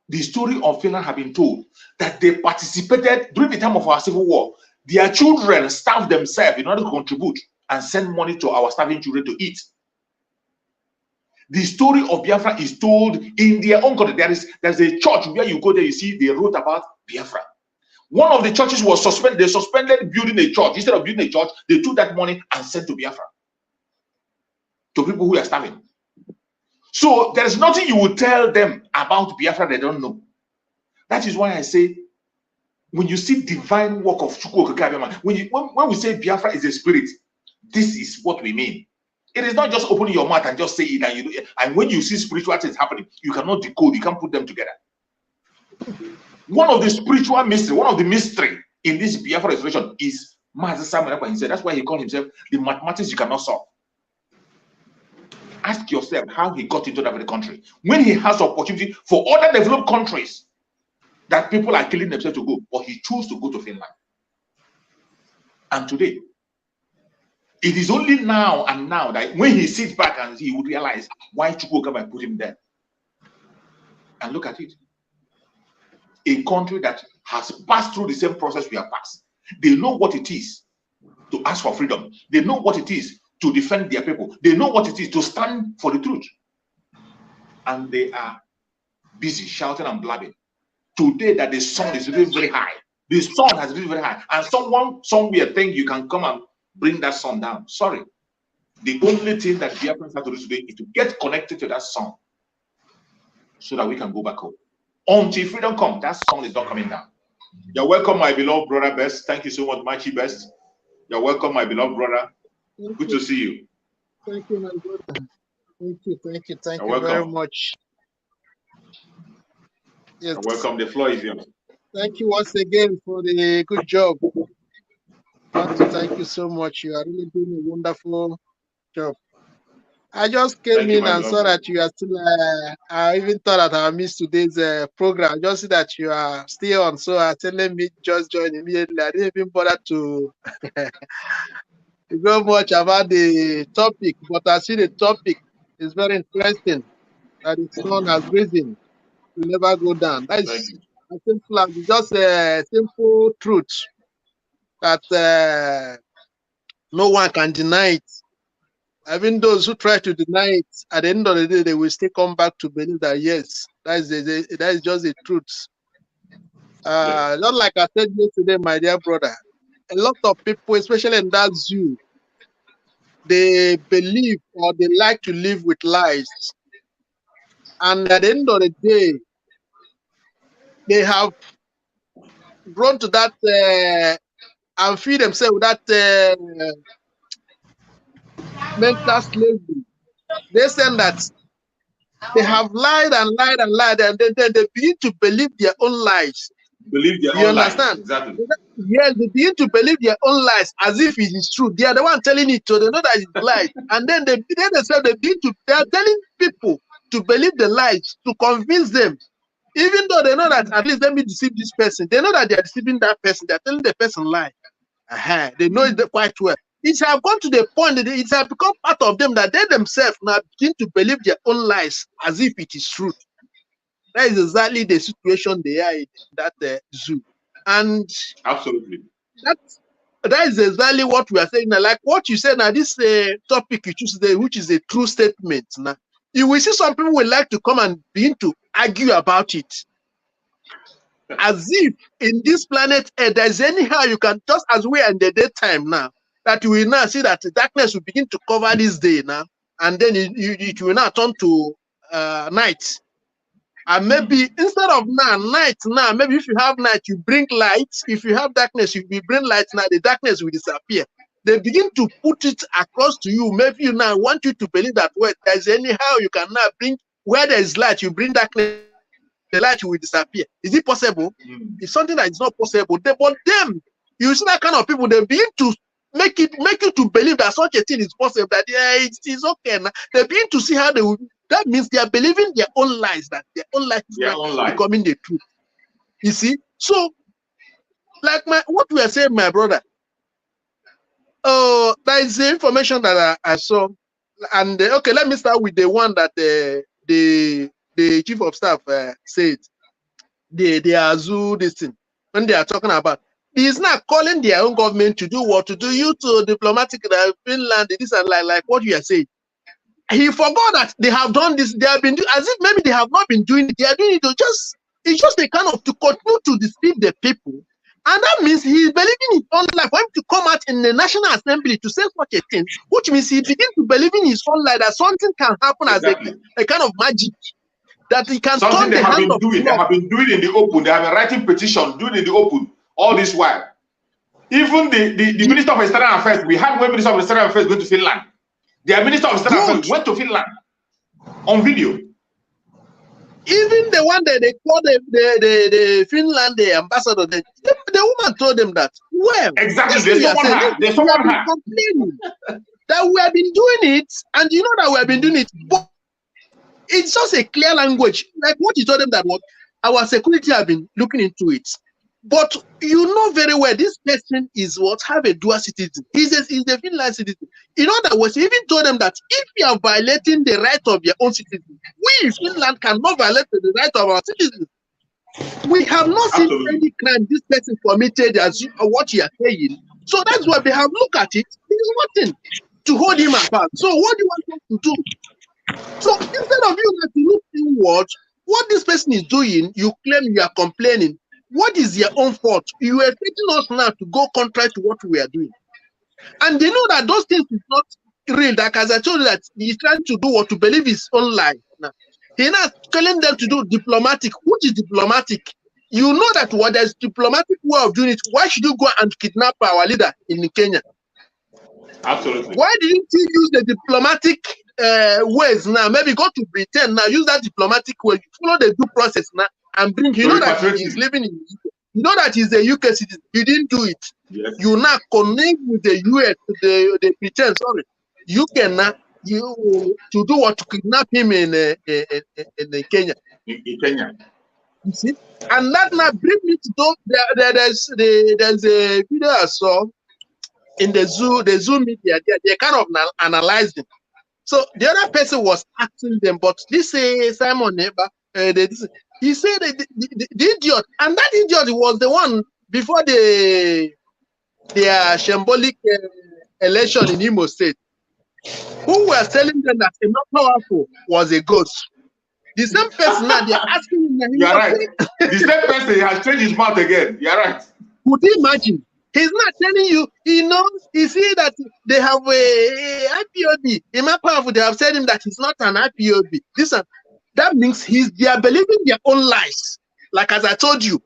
The story of Finland have been told that they participated during the time of our civil war. Their children starved themselves in order to contribute and send money to our starving children to eat. The story of Biafra is told in their own country. There's a church where you go there, you see they wrote about Biafra. One of the churches was suspended. They suspended building a church. Instead of building a church, they took that money and sent to Biafra, to people who are starving. So there's nothing you will tell them about Biafra they don't know. That is why I say, when you see divine work of Chukwu Okike, when we say Biafra is a spirit, this is what we mean. It is not just opening your mouth and just say it, and when you see spiritual things happening, you cannot decode, you can't put them together. One of the spiritual mystery, one of the mystery in this Biafra restoration is Master Samuel. He said that's why he called himself the mathematics you cannot solve. Ask yourself how he got into that very country. When he has opportunity for other developed countries that people are killing themselves to go, but he chose to go to Finland. And today, it is only now and now that when he sits back and he would realize why Chukwu Okike put him there. And look at it. A country that has passed through the same process we have passed. They know what it is to ask for freedom. They know what it is to defend their people. They know what it is to stand for the truth. And they are busy shouting and blabbing. Today that the sun is really very high. The sun has been very high. And someone somewhere think you can come and bring that sun down. Sorry. The only thing that Biafrans have to do today is to get connected to that sun so that we can go back home. Until freedom comes, that sun is not coming down. You're welcome, my beloved brother Best. Thank you so much, Machi Best. You're welcome, my beloved brother. Good to see you. Thank you, my brother. Thank you welcome. very much. Yes. You're welcome. The floor is yours. Thank you once again for the good job. I want to thank you so much. You are really doing a wonderful job. I just came in and saw that you are still. I even thought that I missed today's program. Just see that you are still on, so I said let me just join immediately. I didn't even bother to go much about the topic, but I see the topic is very interesting. That the sun has risen, will never go down. That is a simple, just a simple truth that no one can deny it. Even those who try to deny it, at the end of the day, they will still come back to believe that yes, that is just the truth. Not like I said yesterday, my dear brother. A lot of people, especially in that zoo, they believe or they like to live with lies. And at the end of the day, they have grown to that and feed themselves with that mental slavery. They say that they have lied and lied and lied, and then they begin to believe their own lies. Believe their You own lies. understand? Exactly. Yes, they begin to believe their own lies as if it is true. They are the one telling it, so they know that it's lies. And then they are telling people to believe the lies to convince them. Even though they know that at least let me deceive this person, they know that they are deceiving that person. They are telling the person lie. They know it quite well. It has gone to the point that it has become part of them that they themselves now begin to believe their own lies as if it is truth. That is exactly the situation they are in that zoo. And absolutely, that is exactly what we are saying now. Like what you said now, this topic you choose today, which is a true statement. Now, you will see some people will like to come and begin to argue about it. As if in this planet Earth, there's anyhow you can, just as we are in the daytime now, that you will now see that the darkness will begin to cover this day now, and then it will now turn to night. And maybe instead of night now, maybe if you have night, you bring light. If you have darkness, you bring light. Now the darkness will disappear. They begin to put it across to you. Maybe you now want you to believe that there's anyhow you can now bring, where there is light, you bring darkness, the light will disappear. Is it possible? It's something that is not possible. But them, you see that kind of people, they begin to make you to believe that such a thing is possible, that it is okay. Now they begin to see how they will. That means they are believing their own lies, that their own lies is becoming the truth. You see? So, like what we are saying, my brother, there is the information that I saw. And okay, let me start with the one that the chief of staff said. The Azul, this thing, when they are talking about, he's not calling their own government to do what to do. You to diplomatic Finland, this and like what you are saying. He forgot that they have done this. They have been as if maybe they have not been doing it. They are doing it to it's just a kind of to continue to deceive the people. And that means he's believing his own life. For him to come out in the National Assembly to say such a thing, which means he begins to believe in his own life, that something can happen as a kind of magic. That he can something turn they the have hand been of doing. They have been doing in the open. They have been writing petitions, doing in the open all this while. Even the Minister of External Affairs, we had one Minister of External Affairs going to Finland. Their Minister of External Affairs went to Finland on video. Even the one that they call the Finland ambassador, the woman told them that, well, exactly, there's someone complaining that we have been doing it, and you know that we have been doing it, but it's just a clear language. Like what you told them that our security have been looking into it. But you know very well this person is have a dual citizen. He's a Finland citizen. In other words, he even told them that if you are violating the right of your own citizens, we in Finland cannot violate the right of our citizens. We have not seen any crime this person committed as what you are saying. So that's why they have looked at it. There is nothing to hold him apart. So what do you want us to do? So instead of you to look inward, what this person is doing, you claim you are complaining. What is your own fault? You are expecting us now to go contrary to what we are doing. And they know that those things is not real. Like as I told you that he's trying to do what to believe his own lie. Now, he's not telling them to do diplomatic. Which is diplomatic? You know that what there's diplomatic way of doing it. Why should you go and kidnap our leader in Kenya? Absolutely. Why didn't you use the diplomatic ways now? Maybe go to Britain now, use that diplomatic way, follow the due process now, and bring. You know that he's living in UK. You know that he's a UK citizen. You didn't do it. Yes. You now connect with the US, the Britain. Sorry, you can now to do what, to kidnap him in Kenya. In Kenya. You see, and that now bring me to there's a video I saw in the zoo media. They kind of analyzed him. So the other person was asking them, but this Simon Neighbor, he said the idiot, and that idiot was the one before their shambolic election in Imo State, who was telling them that Enoch Powerful was a ghost. The same person now, they're asking him. You're right. The same person has changed his mouth again. You're right. Could you imagine? He's not telling you, he knows, he see that they have a IPOB. Enoch Powerful, they have said him that he's not an IPOB. That means they are believing their own lies. Like as I told you,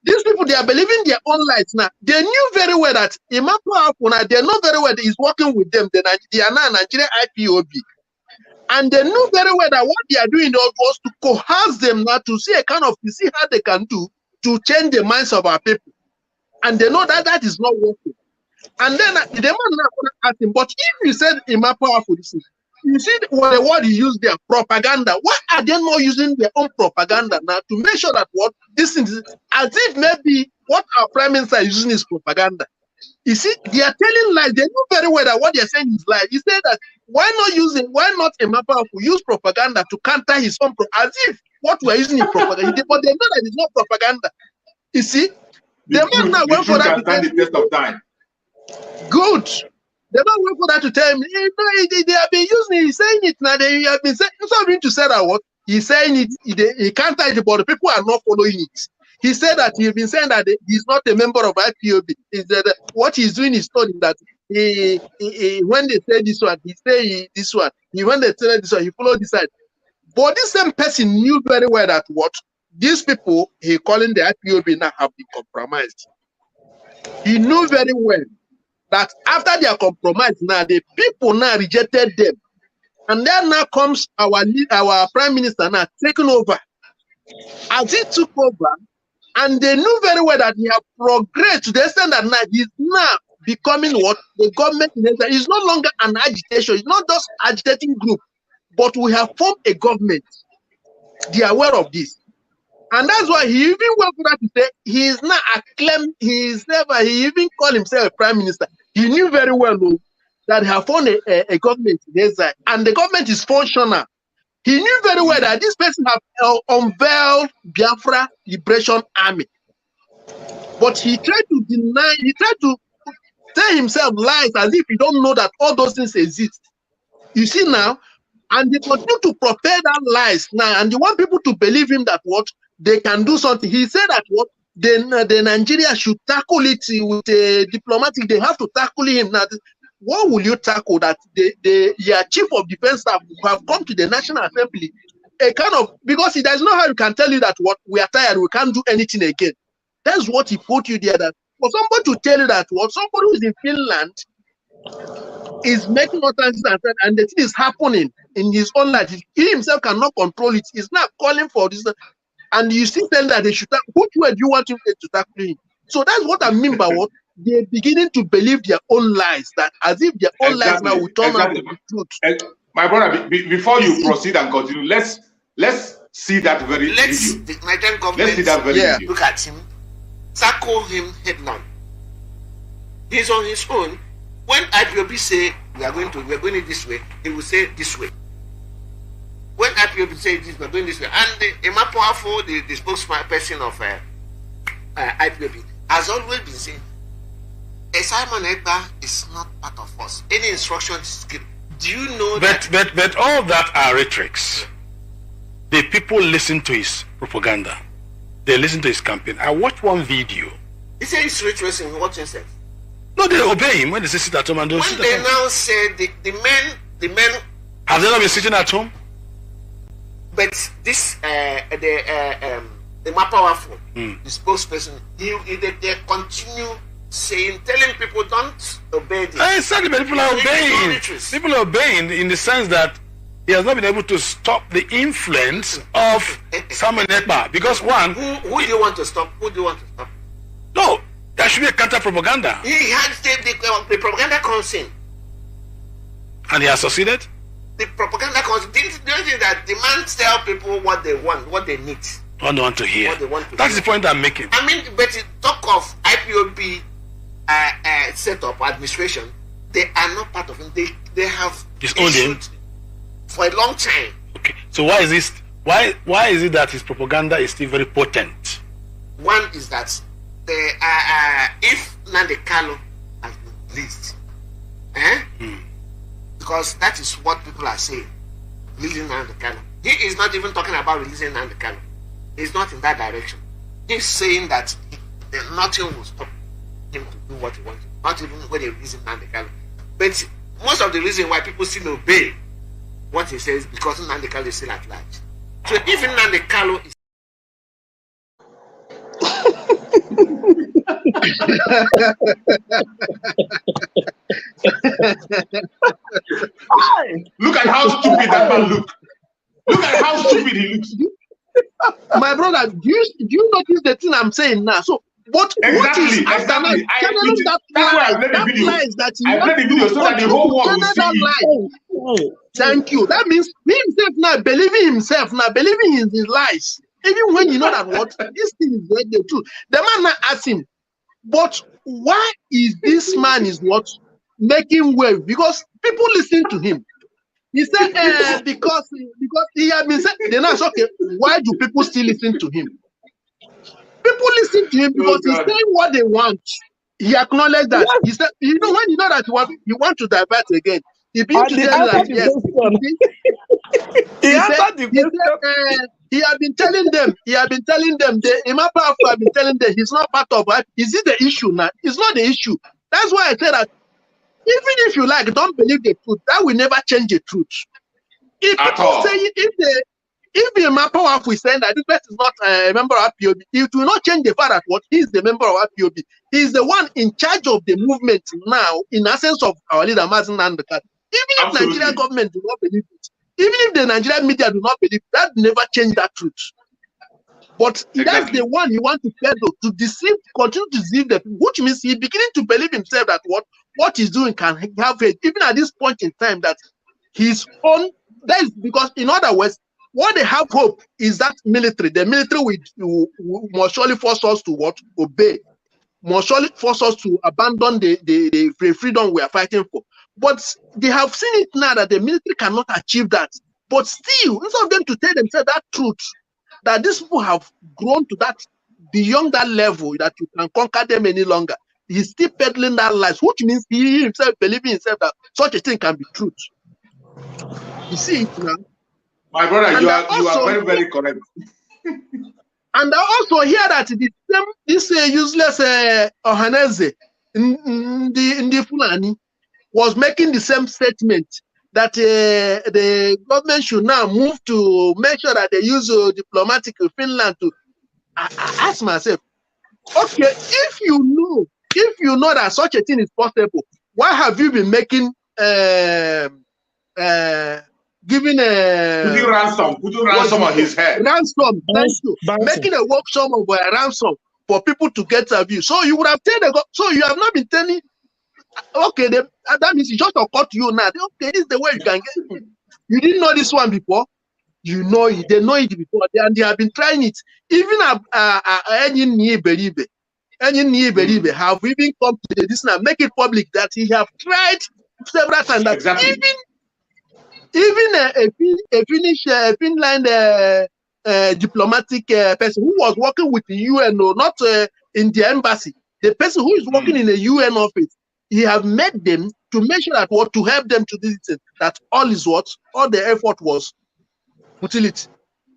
these people, they are believing their own lies now. They knew very well that Enoch Powerful, they know very well that he's working with them. They are now Nigerian IPOB. And they knew very well that what they are doing was to coerce them now to see how they can do to change the minds of our people. And they know that that is not working. And then the man now ask him, but if you said him are powerful, you see what the word you use there, propaganda. Why are they not using their own propaganda now to make sure that what this is as if maybe what our prime minister is using is propaganda? You see, they are telling lies. They know very well that what they're saying is lies. He said that why not Emma use propaganda to counter his own as if what we're using is propaganda, but they know that it's not propaganda. You see, the man now went for that to tell the test of time. Good. They don't wait for that to tell him. They have been using it. He's saying it now. They have been saying something to say that what he's saying it. He can't tell it, but the people are not following it. He said that he's been saying that he's not a member of IPOB. Is that what he's doing is telling that when they say this one, he say this one. When they say this one, he follow this side. But this same person knew very well that what these people he calling the IPOB now have been compromised. He knew very well that after they are compromised now, the people now rejected them. And then now comes our prime minister now taking over. As he took over, and they knew very well that he had progressed to the extent that now he's now becoming what the government is no longer an agitation. It's not just agitating group, but we have formed a government. They are aware of this. And that's why he even went for that to say he is not acclaimed, he even called himself a prime minister. He knew very well that he have formed a government inside, and the government is functional. He knew very well that this person have unveiled Biafra Liberation Army. But he tried to deny, he tried to tell himself lies as if he don't know that all those things exist. You see now, and they continue to propel that lies now, and they want people to believe him that what they can do something. He said that what the Nigeria should tackle it with a diplomatic. They have to tackle him now. What will you tackle that your chief of defense staff have come to the National Assembly? A kind of because there's no how you can tell you that what we are tired, we can't do anything again. That's what he put you there. That for somebody to tell you that what somebody who's in Finland is making utterances and the thing is happening in his own life. He himself cannot control it. He's not calling for this. And you still tell that they should which way do you want him to tackle him? So that's what I mean by what they're beginning to believe their own lies, that as if their own lies now will turn out to be truth. My brother, before you proceed and continue, let's see that very video. The Nigerian government Let's see that very video. Look at him, tackle him headlong. He's on his own. When IPOB say we're going it this way, he will say this way. When IPOB say this, we're going this way, and the Emapawafo, the spokesperson of IPOB, has always been saying, Simon Ekpa is not part of us. Any instructions is given. Do you know that? But all that are rhetorics. The people listen to his propaganda. They listen to his campaign. I watched one video. He said it's rhetorics in what sense? No, they obey him when they say sit at home and don't sit at home. When they now say the men have they not been sitting at home? But this the Mapawafo, the spokesperson, they continue saying, telling people don't obey this. Exactly, but people are obeying. People are obeying in the sense that he has not been able to stop the influence of Simon Ekpa. Because one, who do you want to stop? Who do you want to stop? No, there should be a counter propaganda. He has the propaganda comes in, and he has succeeded. The propaganda comes. Don't you think that the man tell people what they want, what they need, what they want to hear? What they want to That's hear. the point I'm making. I mean, but talk of IPOB setup administration, they are not part of it. They have disowned for a long time. Okay, so why is this? Why is it that his propaganda is still very potent? One is that if Nnamdi Kanu has been released, because that is what people are saying, releasing Nnamdi Kanu. He is not even talking about releasing Nnamdi Kanu. He's not in that direction. He's saying that nothing will stop him to do what he wants, not even when they release Nnamdi Kanu. But most of the reason why people still obey what he says because Nnamdi Kanu is still at large. So if Nnamdi Kanu is Look at how stupid that man looks. Look at how stupid he looks. My brother, do you notice the thing I'm saying now? So, what is after now? Channeling that lies that he I played the video so that the whole world will see it. Thank you. That means he himself now believing in his lies. Even when you know that what this thing is the truth. The man now asked him, but why is this man is what making wave? Because people listen to him. He said, because he had been said, then I said, okay, why do people still listen to him? People listen to him because he's saying what they want. He acknowledged that. Yes. He said, you know, when you know that you want to divert again, he begins to tell you that yes. He had been telling them, the Imapa have been telling them he's not part of it. Is it the issue now? It's not the issue. That's why I said that even if you like, don't believe the truth, that will never change the truth. If people say if the Imapa we say that this person is not a member of POB, it will not change the fact that what he is the member of POB. He is the one in charge of the movement now, in absence of our leader Mazin Nandekat. Even if Nigerian government do not believe it, even if the Nigerian media do not believe it, that never change that truth. But that's the one you want to peddle, to deceive, continue to deceive the people, which means he's beginning to believe himself that what he's doing can have faith, even at this point in time, that his own, that is because, in other words, what they have hope is that the military will must surely force us to obey, must surely force us to abandon the freedom we are fighting for. But they have seen it now that the military cannot achieve that. But still, instead of them to tell themselves that truth, that these people have grown to that, beyond that level, that you can conquer them any longer, he's still peddling that lies, which means he himself believing himself that such a thing can be truth. You see it now? My brother, and you are very, very correct. And I also hear that this useless Ohaneze in the Fulani was making the same statement that the government should now move to make sure that they use diplomatic Finland to. I ask myself, okay, if you know that such a thing is possible, why have you been making putting ransom on his head? Ransom, thank you. Making a workshop of a ransom for people to get a view. So you would have so you have not been telling. Okay, that means it just occurred to you now. Okay, this is the way you can get it. You didn't know this one before. You know it. They know it before, and they have been trying it. Even Beribe have even come to this now, make it public that he have tried several times. That exactly. Even a Finland diplomatic person who was working with the UN, not in the embassy, the person who is working in the UN office, he have met them to make sure that to help them to this thing, that all the effort was utility.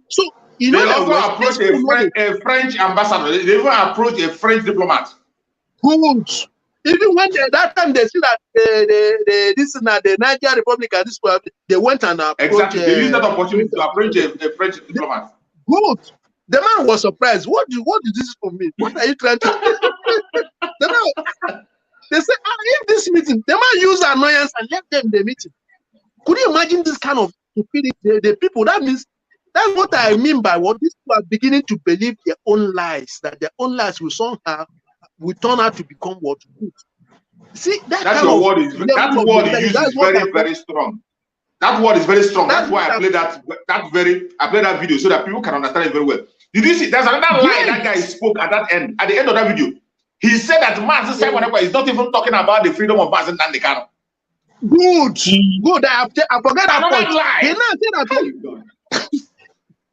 So they also approach a French ambassador. They even approach a French diplomat. Good. Even when that time they see that the Niger Republic and this they went and approached. Exactly. They used that opportunity to approach a French diplomat. Good. The man was surprised. What is this for me? What are you trying to? They said, if this meeting, the man used annoyance and left them the meeting. Could you imagine this kind of stupidity? The people, that means, that's what I mean by what these people are beginning to believe their own lies, that their own lies will somehow turn out to become what good. See, that word is very, very strong. That word is very strong. That's why I played that video so that people can understand it very well. Did you see? There's another lie that guy spoke at the end of that video. He said that Mazin Saiwanekwa is not even talking about the freedom of Mazin Nandekano. Good. I forget that point. Lie. He now said that.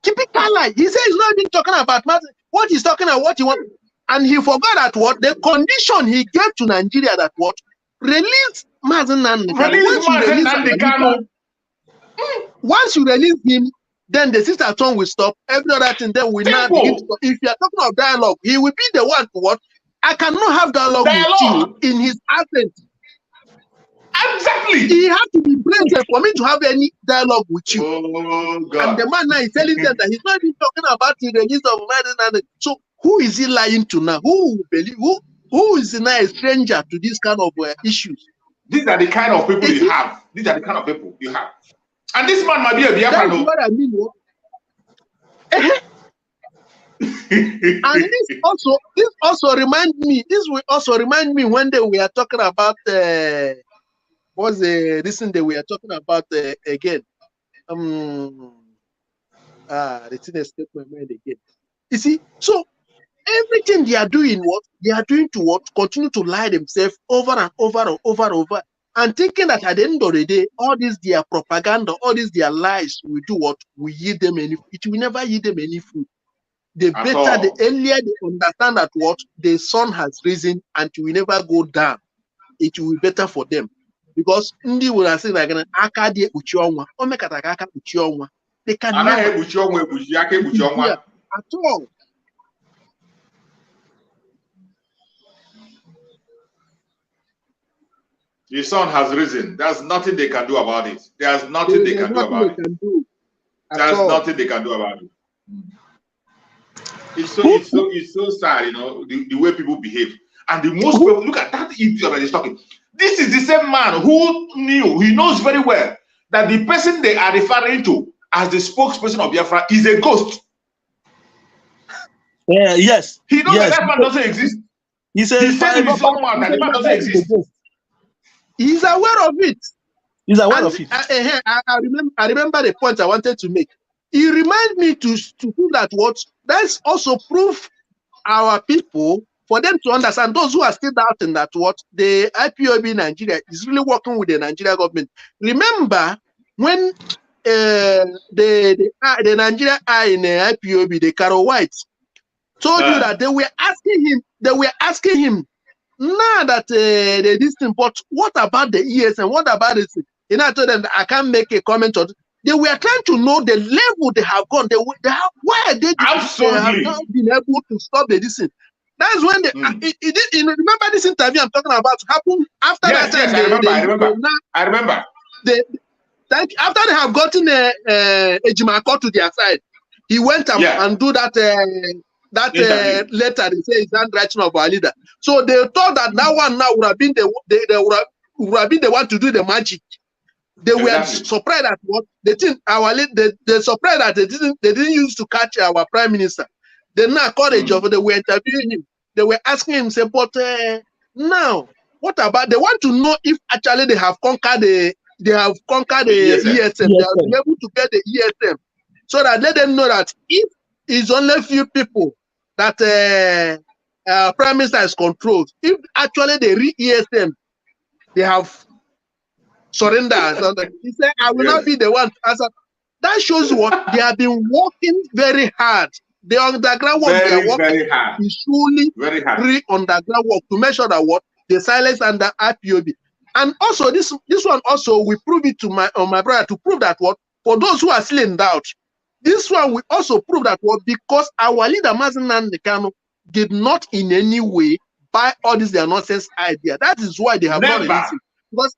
Typical lie. He said he's not even talking about Mazin. What he's talking about, what he wants. And he forgot that the condition he gave to Nigeria that release Mazin Nandekano. Once you release him, then the sister tongue will stop. Every other thing then will not begin to stop. If you are talking of dialogue, he will be the one to I cannot have dialogue with you in his absence. Exactly. He has to be present for me to have any dialogue with you. Oh, God. And the man now is telling them that he's not even talking about the release of Mazin. So who is he lying to now? Who will believe? Who is now a stranger to this kind of issues? These are the kind of people you have. These are the kind of people you have. And this man might be a Biafran. That's what I mean. And this also remind me. This will also remind me when we are talking about what's the reason that we are talking about again. The thing escaped my mind again. You see, so everything they are doing, what they are doing to what continue to lie themselves over and over and over and over, and thinking that at the end of the day, all this their propaganda, all this their lies will do what will yield them any. It will never yield them any fruit. The better, the earlier they understand that what the sun has risen and it will never go down, it will be better for them. Because ndị will say like aka dị ekpuchi ọnwa, o mekata aka ekpuchi ọnwa. They can never ekpuchi ọnwa ekpuchi aka ekpuchi ọnwa at all. The sun has risen. There's nothing they can do about it. There's nothing they can do about it. There's nothing they can do about it. It's so sad, you know, the way people behave. And the most people, look at that idiot that is talking. This is the same man who he knows very well that the person they are referring to as the spokesperson of Biafra is a ghost. Yes. He knows that man doesn't exist. He said in his own mouth that the man doesn't exist. He's aware of it. He's aware of it. I remember the point I wanted to make. He reminded me to do that what that's also proof our people for them to understand those who are still doubting that what the IPOB Nigeria is really working with the Nigeria government. Remember when the Nigeria eye in the IPOB, the Carol White, told you that they were asking him now that they did this thing, but what about the ESN? What about this? You know, I told them that I can't make a comment on. They were trying to know the level they have gone. Why are they have not been able to stop the this thing? That's when you remember this interview I'm talking about happened after that time. Yes, I remember. After they have gotten Ejimako to their side, he went and do that letter. They say it's handwriting of our leader. So they thought that one now would have been the one to do the magic. They were surprised at what they think they surprised that they didn't use to catch our prime minister. They now courage of they were interviewing him. They were asking him, say, but now what about they want to know if actually they have conquered the ESM. They have been able to get the ESM. So that let them know that if it's only few people that prime minister is controlled, if actually they read ESM, they have surrender. He said, I will not be the one to answer. That shows what they have been working very hard. The underground work they are working is truly very underground work to make sure that what the silence under IPOB. And also this one also we prove it to my brother to prove that what for those who are still in doubt, this one will also prove that what because our leader Mazen Nandekano did not in any way buy all this their nonsense idea. That is why they have not released it. Because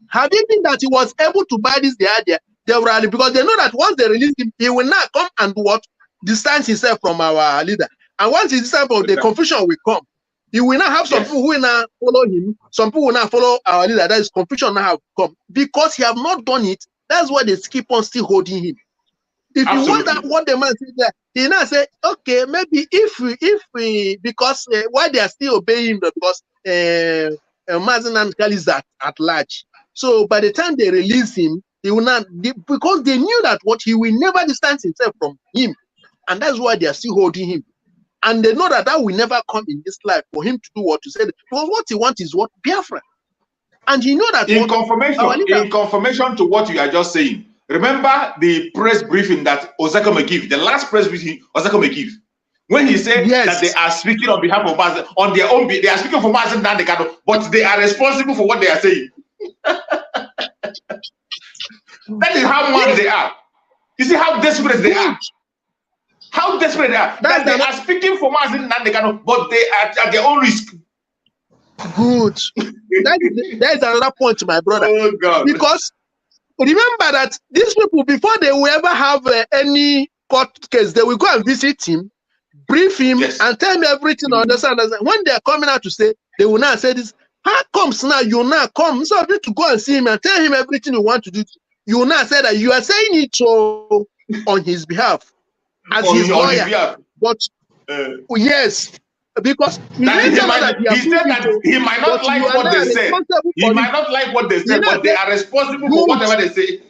had it been that he was able to buy this the idea, they were because they know that once they release him, he will not come and what distance himself from our leader. And once he distance, the confusion will come. He will not have some people who will not follow him, some people will not follow our leader. That is confusion now have come. Because he have not done it, that's why they keep on still holding him. If you want that what the man said there, he now say, okay, maybe if we because why they are still obeying him because Mazen Nandekano is at large. So by the time they release him, he will not because they knew that what he will never distance himself from him. And that's why they are still holding him. And they know that will never come in this life for him to do what to say. Because what he wants is what? Biafra. And you know that in confirmation to what you are just saying, remember the press briefing that Osakome gave, the last press briefing Osakome gave, when he said that they are speaking on behalf of Mazen, on their own, they are speaking for Mazen Nandekano, but they are responsible for what they are saying. That is how mad they are. You see how desperate they are. How desperate they are. That they are speaking for Mazen Nandekano, but they are at their own risk. Good. That is another point, my brother. Oh God. Because remember that these people, before they will ever have any court case, they will go and visit him, brief him, and tell him everything. Understand? When they are coming out to say, they will not say this. How comes now you now come? So you to go and see him and tell him everything you want to do. You will not say that you are saying it on his behalf. As his lawyer, But yes, because he said that he might not like what they said. He might not like what they said, but they are responsible for whatever they say.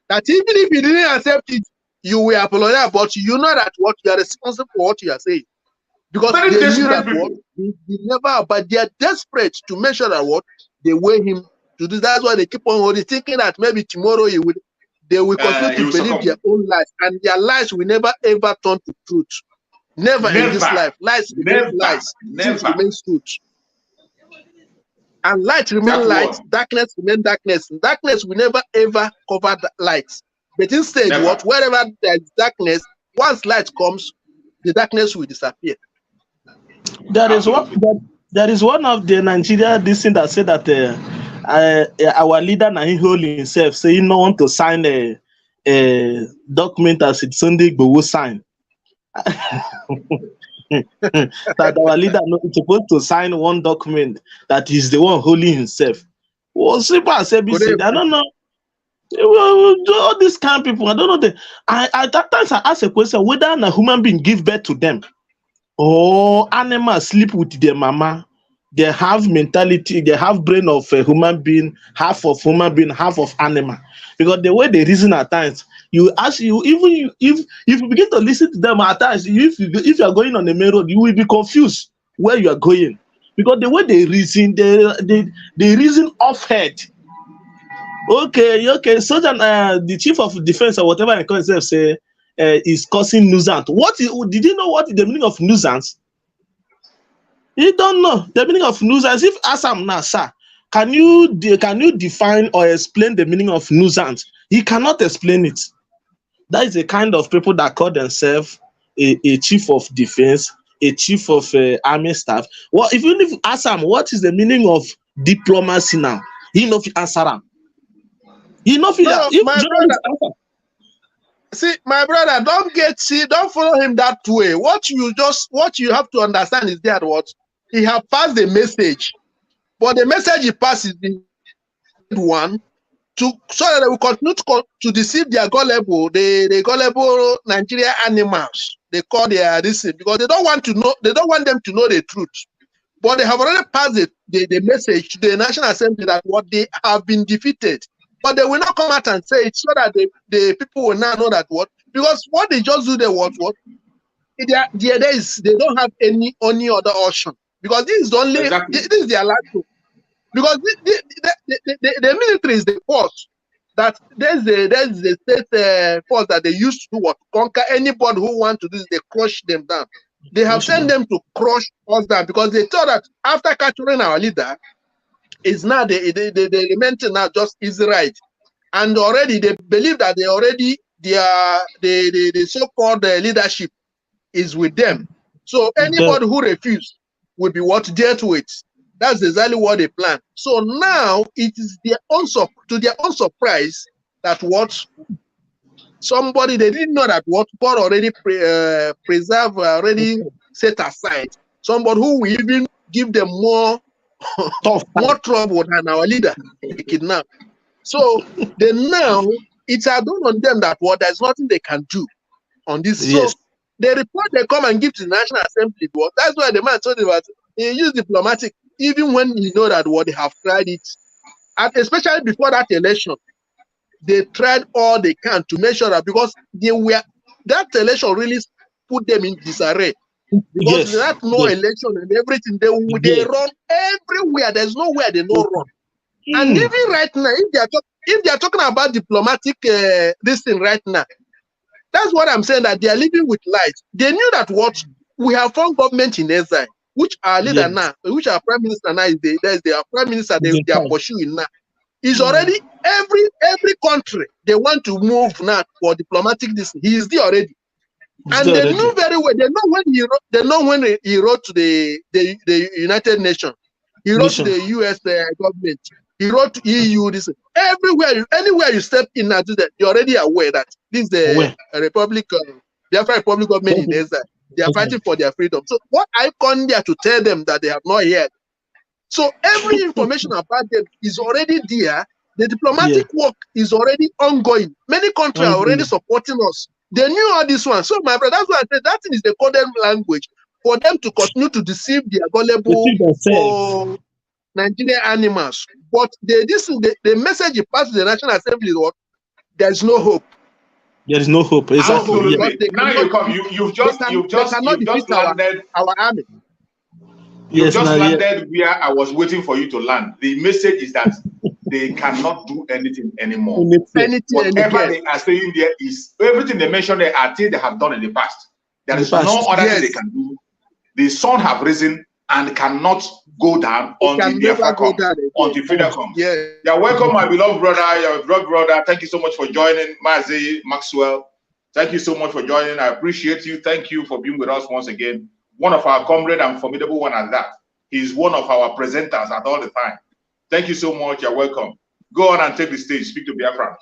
That even if you didn't accept it, you will apologize, but you know that what you are responsible for what you are saying. Because they knew that what they never, but they are desperate to make sure that what they weigh him to do. That's why they keep on holding, thinking that maybe tomorrow they will continue to believe their own lies, and their lies will never ever turn to truth. Never in this life. Lies remain lies. Truth remains truth. And light remains light. Darkness remains darkness. Darkness will never ever cover the light. But instead, wherever there is darkness, once light comes, the darkness will disappear. There is one of the Nigeria this thing that said that our leader Nahi hold himself, say he no want to sign a document as it's Sunday Igboho sign. That our leader not supposed to sign one document that is the one holding himself. Well, simple as ABC. I don't know. All these kind of people, I don't know. At that time, I ask a question whether a human being give birth to them or animals sleep with their mama. They have mentality, they have brain of a human being, half of human being, half of animal. Because the way they reason at times, if you begin to listen to them at times, if you are going on the main road, you will be confused where you are going. Because the way they reason, they reason off head. Okay. So then the chief of defense or whatever I call himself say is causing nuisance. Did you know what is the meaning of nuisance? You don't know the meaning of nuisance. If Assam now, sir, can you define or explain the meaning of nuisance? He cannot explain it. That is the kind of people that call themselves a chief of defense, a chief of army staff. Well, if you leave Assam, what is the meaning of diplomacy now? He know fi answer am. He know fi See, my brother, don't follow him that way. What you have to understand is that what he have passed the message, but the message he passes is the one so that they will continue to deceive their gullible, the gullible Nigeria animals. They call their this because they don't want them to know the truth. But they have already passed the message to the National Assembly that what they have been defeated. But they will not come out and say it so that the people will now know that what, because what they just do, they they don't have any other option, because this is the only this is their life. Because the military is the force that there's the state force that they used to conquer anybody who want to do this. They crush them down. They have sent them to crush us down because they thought that after capturing our leader, is now the remaining now just is right, and already they believe that the so-called leadership is with them. So anybody who refuses will be dealt with. That's exactly what they plan. So now it is to their own surprise that somebody they didn't know that God already preserve, already set aside somebody who will even give them more trouble than our leader kidnapped. So now it's done on them that there's nothing they can do on this. Yes. So the report they come and give to the National Assembly, that's why the man told you that he used diplomatic, even when you know that they have tried it, and especially before that election, they tried all they can to make sure that because that election really put them in disarray. Because there's no election and everything, they run everywhere. There's nowhere they don't run. And even right now, if they are talking about diplomatic this thing right now, that's what I'm saying, that they are living with lies. They knew that we have formed government in exile, which our leader now, which our prime minister now is their prime minister they are pursuing now. Is already every country they want to move now for diplomatic this. He is there already. And they knew very well. They know when he wrote to the United Nations. He wrote to the U.S. government. He wrote to EU. This anywhere you step in now, you're already aware that this is the Republic, Biafra Republic government in exile. They are fighting for their freedom. So what I come there to tell them that they have not heard. So every information about them is already there. The diplomatic work is already ongoing. Many countries are already supporting us They knew all this one. So my brother, that's why I said that thing is the coded language for them to continue to deceive the gullible or Nigerian animals. But the message you pass to the National Assembly is what? There's no hope. There is no hope. Exactly. Absolutely. Now you come. You've just landed our army. You just landed where I was waiting for you to land. The message is that they cannot do anything anymore. Whatever they are saying there is everything they mentioned there are things they have done in the past. There is no other thing they can do. The sun have risen and cannot go down until Biafra comes, until freedom comes. Yeah. You're welcome, my beloved brother, your beloved brother. Thank you so much for joining, Mazi Maxwell. Thank you so much for joining. I appreciate you. Thank you for being with us once again. One of our comrade and formidable one at that. He's one of our presenters at all the time. Thank you so much. You're welcome. Go on and take the stage. Speak to Biafra.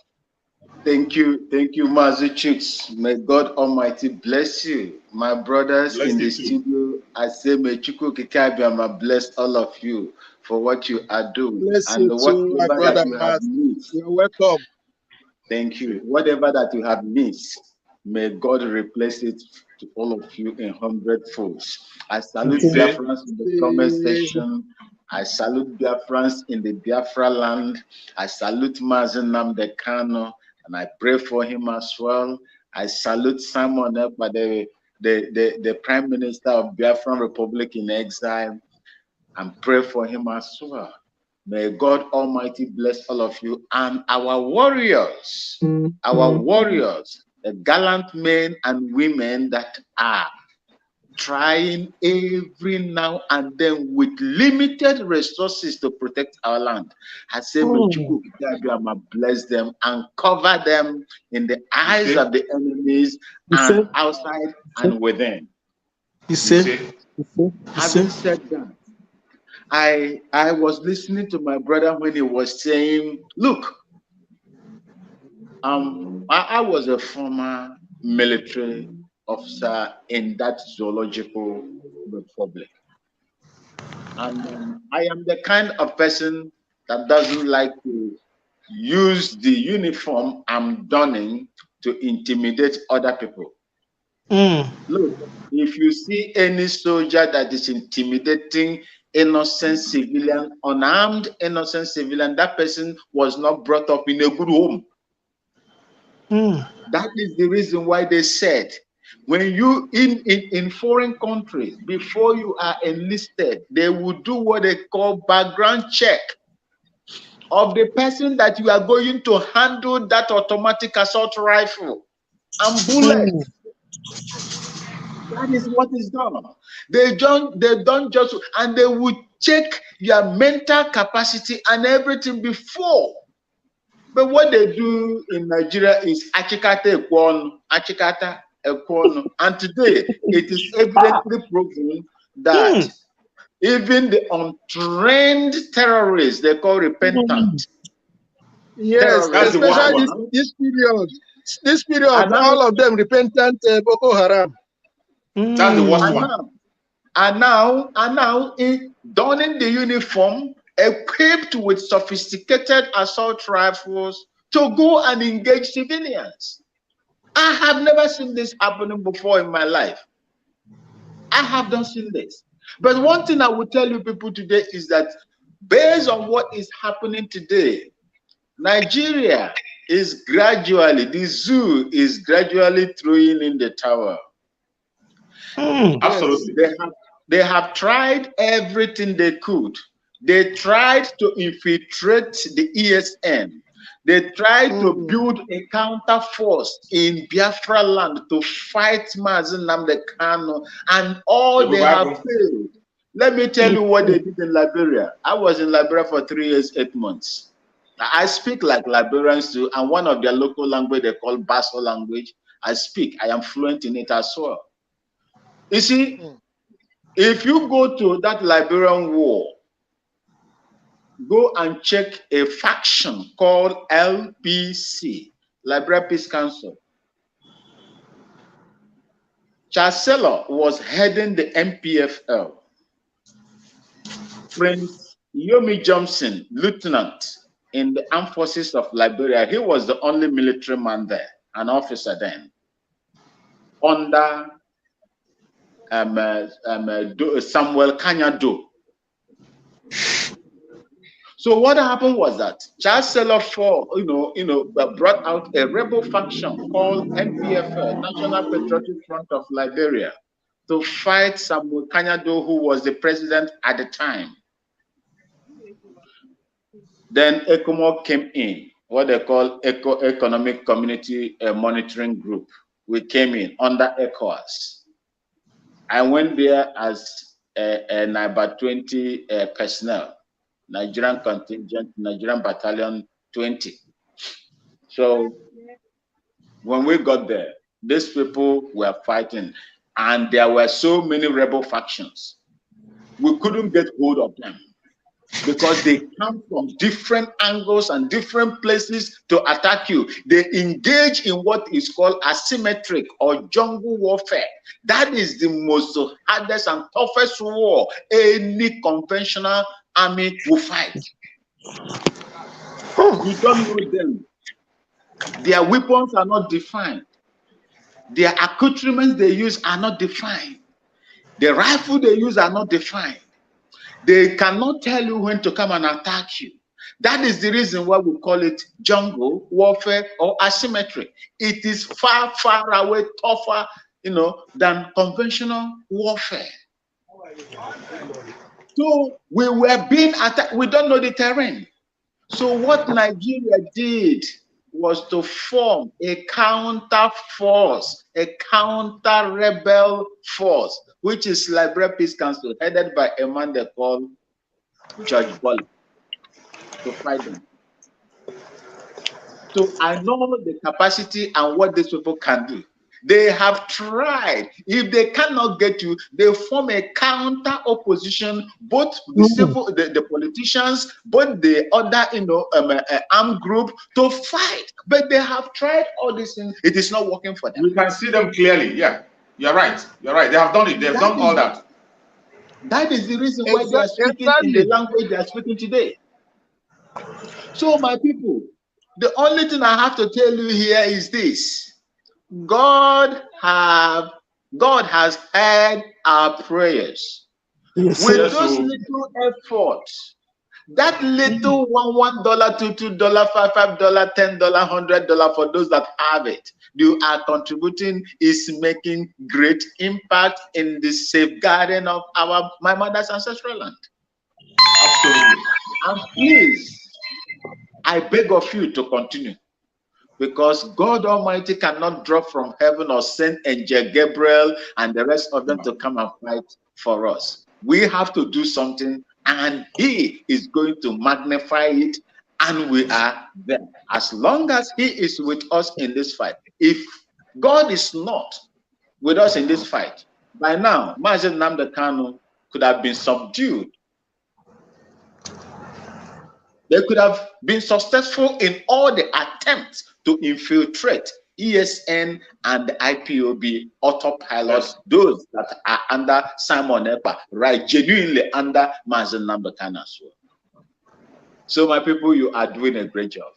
Thank you, Mazi Chicks. May God Almighty bless you, my brothers in the studio. I say, may Chukwu Kikabiama bless all of you for what you are doing. Bless and you too, my brother. You're welcome. Thank you. Whatever that you have missed, may God replace it to all of you in 100-folds. I salute Biafrans in the comment section. I salute Biafrans in the Biafra land. I salute Mazi Nnamdi Kanu, and I pray for him as well. I salute Simon Ekpa, the Prime Minister of Biafran Republic in exile, and pray for him as well. May God Almighty bless all of you and our warriors, the gallant men and women that are trying every now and then with limited resources to protect our land. I say, may Chukwu bless them and cover them in the eyes of the enemies and outside and within. Having said that, I was listening to my brother when he was saying, look, I was a former military officer in that zoological republic. And I am the kind of person that doesn't like to use the uniform I'm donning to intimidate other people. Look, if you see any soldier that is intimidating innocent civilian, unarmed innocent civilian, that person was not brought up in a good home. That is the reason why they said, when you in foreign countries, before you are enlisted, they will do what they call background check of the person that you are going to handle that automatic assault rifle and bullet. That is what is done. They don't just, and they will check your mental capacity and everything before. But what they do in Nigeria is achikata ekwono, and today it is evidently proven that even the untrained terrorists, they call repentant. Yes, especially this period, all of them repentant Boko Haram. That's the worst one. And now in donning the uniform, equipped with sophisticated assault rifles to go and engage civilians. I have never seen this happening before in my life. I have not seen this. But one thing I will tell you people today is that based on what is happening today, Nigeria is gradually, the zoo is gradually throwing in the towel. Absolutely. They have tried everything they could. They tried to infiltrate the ESN. They tried to build a counter force in Biafra land to fight Mazi Nnamdi Kanu, and all they have failed. Let me tell you what they did in Liberia. I was in Liberia for 3 years, 8 months. I speak like Liberians too, and one of their local language they call Basso language. I speak. I am fluent in it as well. You see, if you go to that Liberian war, go and check a faction called LPC, Liberia Peace Council. Chancellor was heading the MPFL. Prince Yomi Johnson, lieutenant in the armed forces of Liberia, he was the only military man there, an officer then. under Samuel Kanyado. So what happened was that Chancellor brought out a rebel faction called NPFL, National Patriotic Front of Liberia, to fight Samuel Kanyado, who was the president at the time. Then ECOMO came in, what they call Economic Community Monitoring Group. We came in under ECOWAS. I went there as a NIBA 20 personnel, Nigerian contingent, Nigerian battalion 20. So when we got there, these people were fighting, and there were so many rebel factions. We couldn't get hold of them because they come from different angles and different places to attack you. They engage in what is called asymmetric or jungle warfare. That is the most hardest and toughest war any conventional army will fight. You don't know them. Their weapons are not defined. Their accoutrements they use are not defined. The rifle they use are not defined. They cannot tell you when to come and attack you. That is the reason why we call it jungle warfare or asymmetric. It is far, far away tougher, than conventional warfare. So we were being attacked. We don't know the terrain. So what Nigeria did was to form a counter force, a counter rebel force, which is Liberia Peace Council, headed by a man they call George Bolley, to fight them. So I know the capacity and what these people can do. They have tried. If they cannot get you, they form a counter opposition, both the politicians, both the other armed group to fight. But they have tried all these things. It is not working for them. We can see them clearly. Yeah, you're right. You're right. They have done it. They've done all that. That is the reason why they are speaking in the language they are speaking today. So my people, the only thing I have to tell you here is this. God has heard our prayers. Yes, with those little efforts, that little $1, $2, $5, $10, $100 for those that have it, you are contributing, is making great impact in the safeguarding of my mother's ancestral land. Absolutely. And please, I beg of you to continue. Because God Almighty cannot drop from heaven or send Angel Gabriel and the rest of them to come and fight for us. We have to do something, and He is going to magnify it, and we are there. As long as He is with us in this fight. If God is not with us in this fight, by now, Mazi Nnamdi Kanu could have been subdued. They could have been successful in all the attempts to infiltrate ESN and the IPOB autopilots, those that are under Simon Ekpa, right, genuinely under Mazi Nnamdi Kanu as well. So my people, you are doing a great job.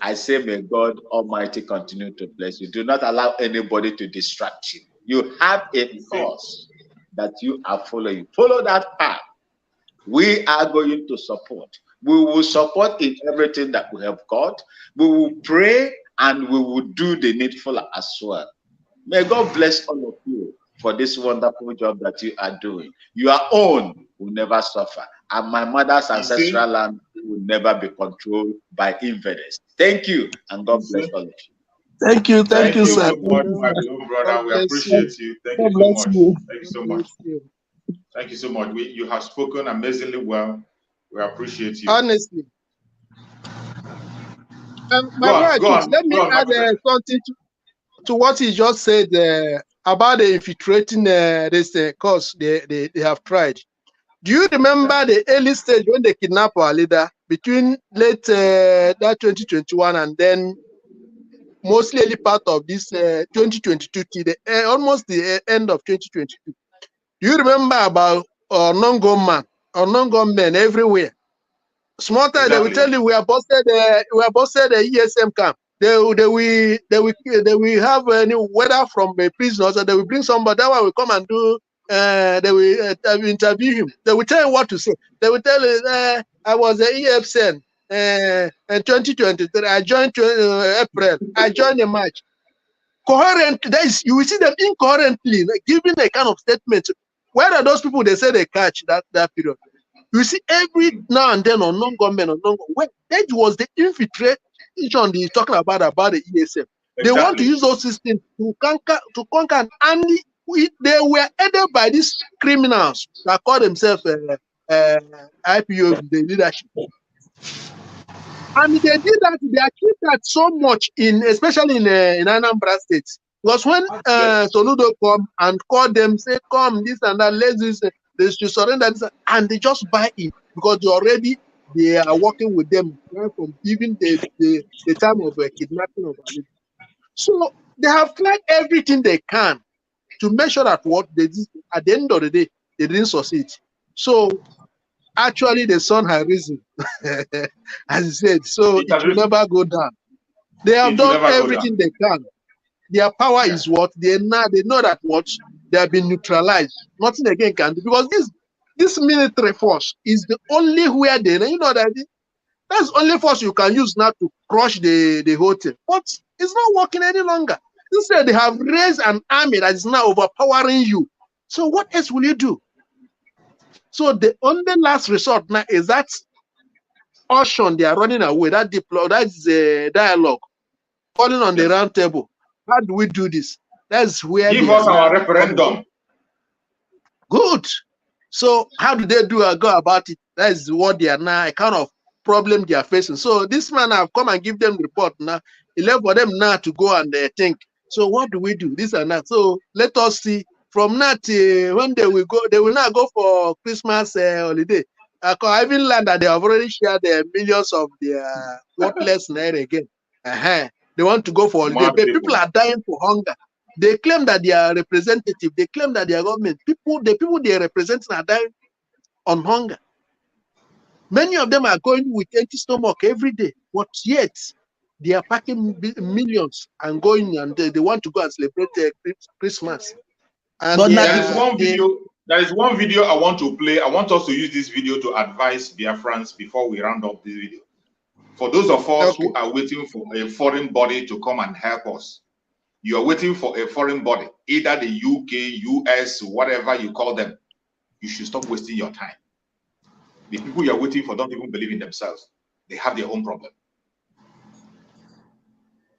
I say may God Almighty continue to bless you. Do not allow anybody to distract you. You have a course that you are following. Follow that path. We are going to support. We will support in everything that we have got. We will pray and we will do the needful as well. May God bless all of you for this wonderful job that you are doing. Your own will never suffer. And my mother's ancestral land will never be controlled by invaders. Thank you, and God bless all of you. Thank you, sir. So much, my beloved brother. We appreciate you. Thank you so much. Thank you so much. Thank you so much. You have spoken amazingly well. We appreciate you. Honestly. My brother, let me add something to what he just said about the infiltrating this cause they have tried. Do you remember the early stage when they kidnapped our leader between late that 2021 and then mostly early part of this 2022 till almost the end of 2022? Do you remember about non-gunmen everywhere? Small time, exactly. They will tell you we are busted the ESM camp. They will have any whether from a prisoners, or they will bring somebody. That one will come and do. They will interview him. They will tell him what to say. They will tell him, I was a EFCN in 2023. I joined April. I joined the March. Coherent. You will see them incoherently like, giving a kind of statement. Where are those people? They say they catch that period. You see every now and then on non-government or non-government. That was the infiltration he's talking about the ESM. They want to use those systems to conquer, and they were aided by these criminals that call themselves IPO, the leadership. And they did that. They achieved that so much especially in Anambra State. Because when Soludo come and call them, say, come, this and that, let's do this, they should surrender this, and they just buy it because they are working with them from even the time of kidnapping of Ali. So they have tried everything they can to make sure that what they did at the end of the day, they didn't succeed. So actually the sun has risen, as he said, so it will never go down. They have done everything they can. Their power is what they know that what they have been neutralized. Nothing again can do, because this military force is the only where they that that's the only force you can use now to crush the whole thing. But it's not working any longer. Instead, they have raised an army that is now overpowering you. So what else will you do? So the only last resort now is that auction they are running away. That is a dialogue, calling on the round table. How do we do this? That's where give us our referendum. Good. So how do they go about it? That is what they are now, a kind of problem they are facing. So this man have come and give them report now. It left for them now to go and think. So what do we do? This and that. So let us see from now till when they will go. They will now go for Christmas holiday. I even learned that they have already shared the millions of their worthless naira again. They want to go for holiday. But people are dying for hunger. They claim that they are representative. They claim that they are government. The people they represent are dying on hunger. Many of them are going with empty stomach every day, but yet they are packing millions and going, and they want to go and celebrate Christmas. And but there is one video I want to play. I want us to use this video to advise Biafrans before we round up this video. For those of us who are waiting for a foreign body to come and help us, you are waiting for a foreign body, either the UK, US, whatever you call them. You should stop wasting your time. The people you are waiting for don't even believe in themselves. They have their own problem.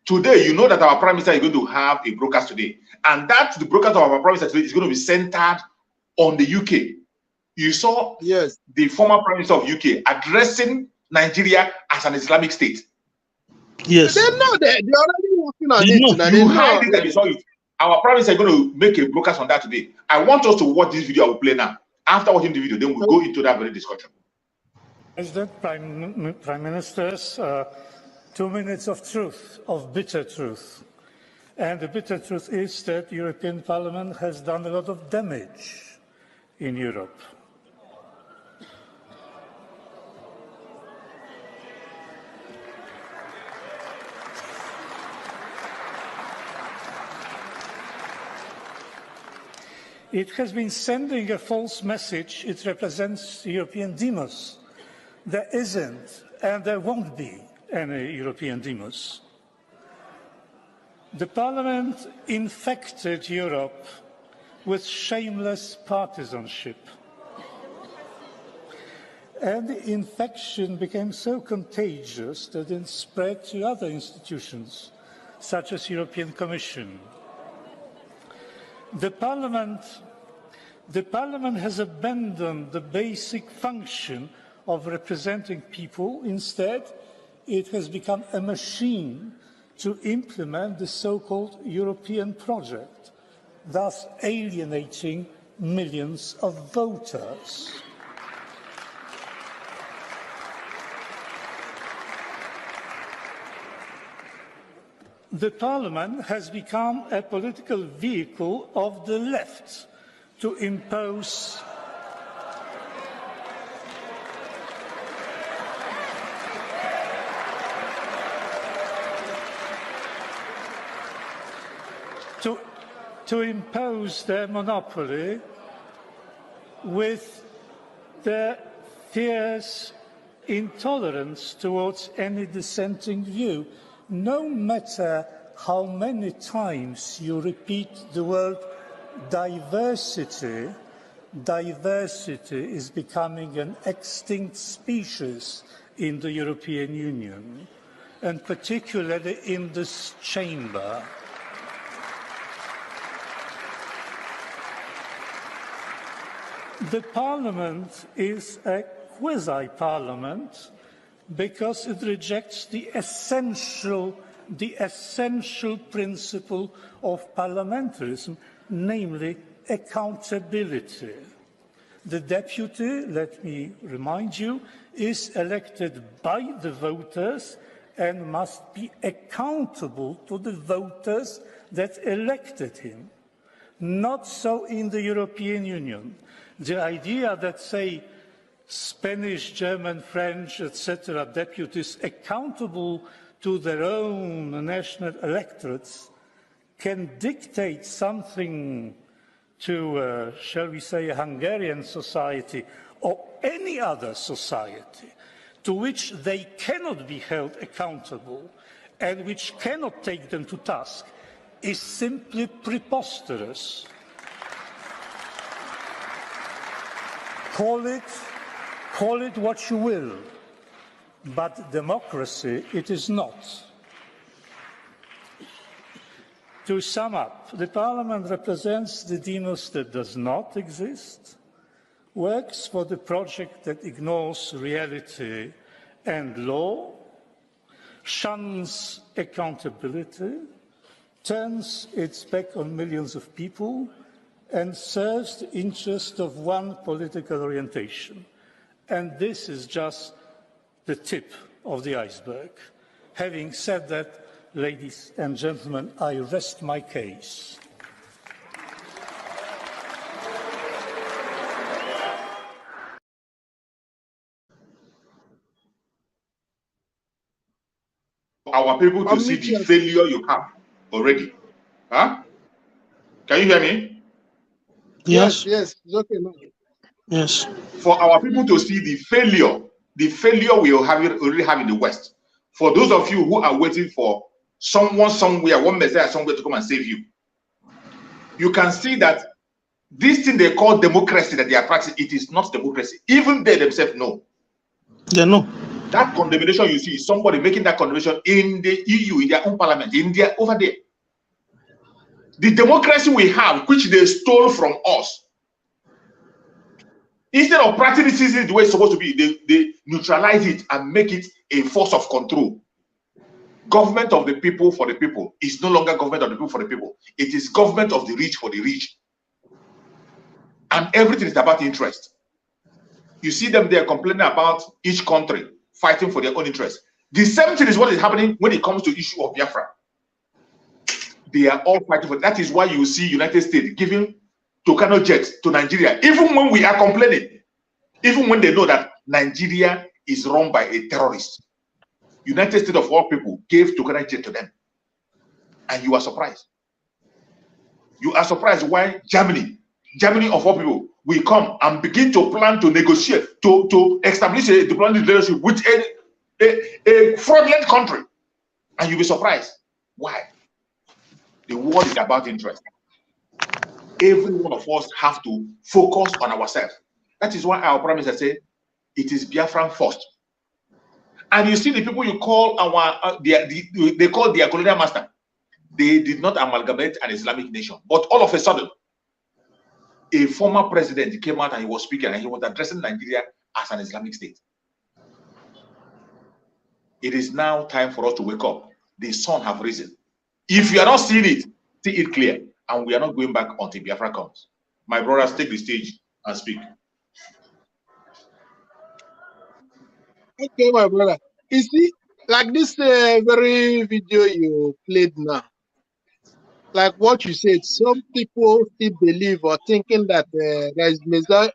Today, you know that our Prime Minister is going to have a broadcast today. And that the broadcast of our Prime Minister today is going to be centered on the UK. You saw the former Prime Minister of UK addressing Nigeria as an Islamic state. Yes. They know they're already working on it. You heard it and you saw it. Our Prime Minister is going to make a broadcast on that today. I want us to watch this video. I will play now. After watching the video, then we'll go into that very discussion. President, Prime Ministers, 2 minutes of truth, of bitter truth. And the bitter truth is that the European Parliament has done a lot of damage in Europe. It has been sending a false message. It represents the European demos. There isn't, and there won't be, any European demos. The Parliament infected Europe with shameless partisanship. And the infection became so contagious that it spread to other institutions, such as the European Commission. The Parliament has abandoned the basic function of representing people. Instead, it has become a machine to implement the so-called European project, thus alienating millions of voters. The Parliament has become a political vehicle of the left to impose to impose their monopoly with their fierce intolerance towards any dissenting view. No matter how many times you repeat the word diversity, diversity is becoming an extinct species in the European Union, and particularly in this chamber. The Parliament is a quasi-parliament because it rejects the essential principle of parliamentarism, namely accountability. The deputy, let me remind you, is elected by the voters and must be accountable to the voters that elected him. Not so in the European Union. The idea that, say, Spanish, German, French, etc., deputies accountable to their own national electorates can dictate something to, shall we say, a Hungarian society or any other society to which they cannot be held accountable and which cannot take them to task is simply preposterous. Call it what you will, but democracy it is not. To sum up, the Parliament represents the demos that does not exist, works for the project that ignores reality and law, shuns accountability, turns its back on millions of people, and serves the interest of one political orientation. And this is just the tip of the iceberg. Having said that, ladies and gentlemen, I rest my case. Our people to see the failure you have already. Huh? Can you hear me? Yes, it's okay now. Yes. For our people to see the failure we already have in the West. For those of you who are waiting for someone somewhere, one Messiah somewhere to come and save you, you can see that this thing they call democracy that they are practicing, it is not democracy. Even they themselves know. They know. That condemnation you see is somebody making that condemnation in the EU, in their own parliament, over there. The democracy we have, which they stole from us, instead of practicing it the way it's supposed to be, they neutralize it and make it a force of control. Government of the people for the people is no longer government of the people for the people. It is government of the rich for the rich. And everything is about interest. You see them there complaining about each country fighting for their own interest. The same thing is what is happening when it comes to issue of Biafra. They are all fighting for it. That is why you see United States giving Tucano jets to Nigeria, even when we are complaining, even when they know that Nigeria is run by a terrorist. United States of all people gave Tucano jet to them. And you are surprised. You are surprised why Germany of all people will come and begin to plan to negotiate, to establish a diplomatic relationship with a fraudulent country. And you'll be surprised. Why? The world is about interest. Every one of us have to focus on ourselves. That is why our Prime Minister said, it is Biafran first. And you see the people you call they call their colonial master. They did not amalgamate an Islamic nation. But all of a sudden, a former president came out and he was speaking and he was addressing Nigeria as an Islamic state. It is now time for us to wake up. The sun have risen. If you are not seeing it, see it clear. And we are not going back until Biafra comes. My brothers, take the stage and speak. Okay, my brother. You see, like this very video you played now, like what you said, some people still believe or thinking that there is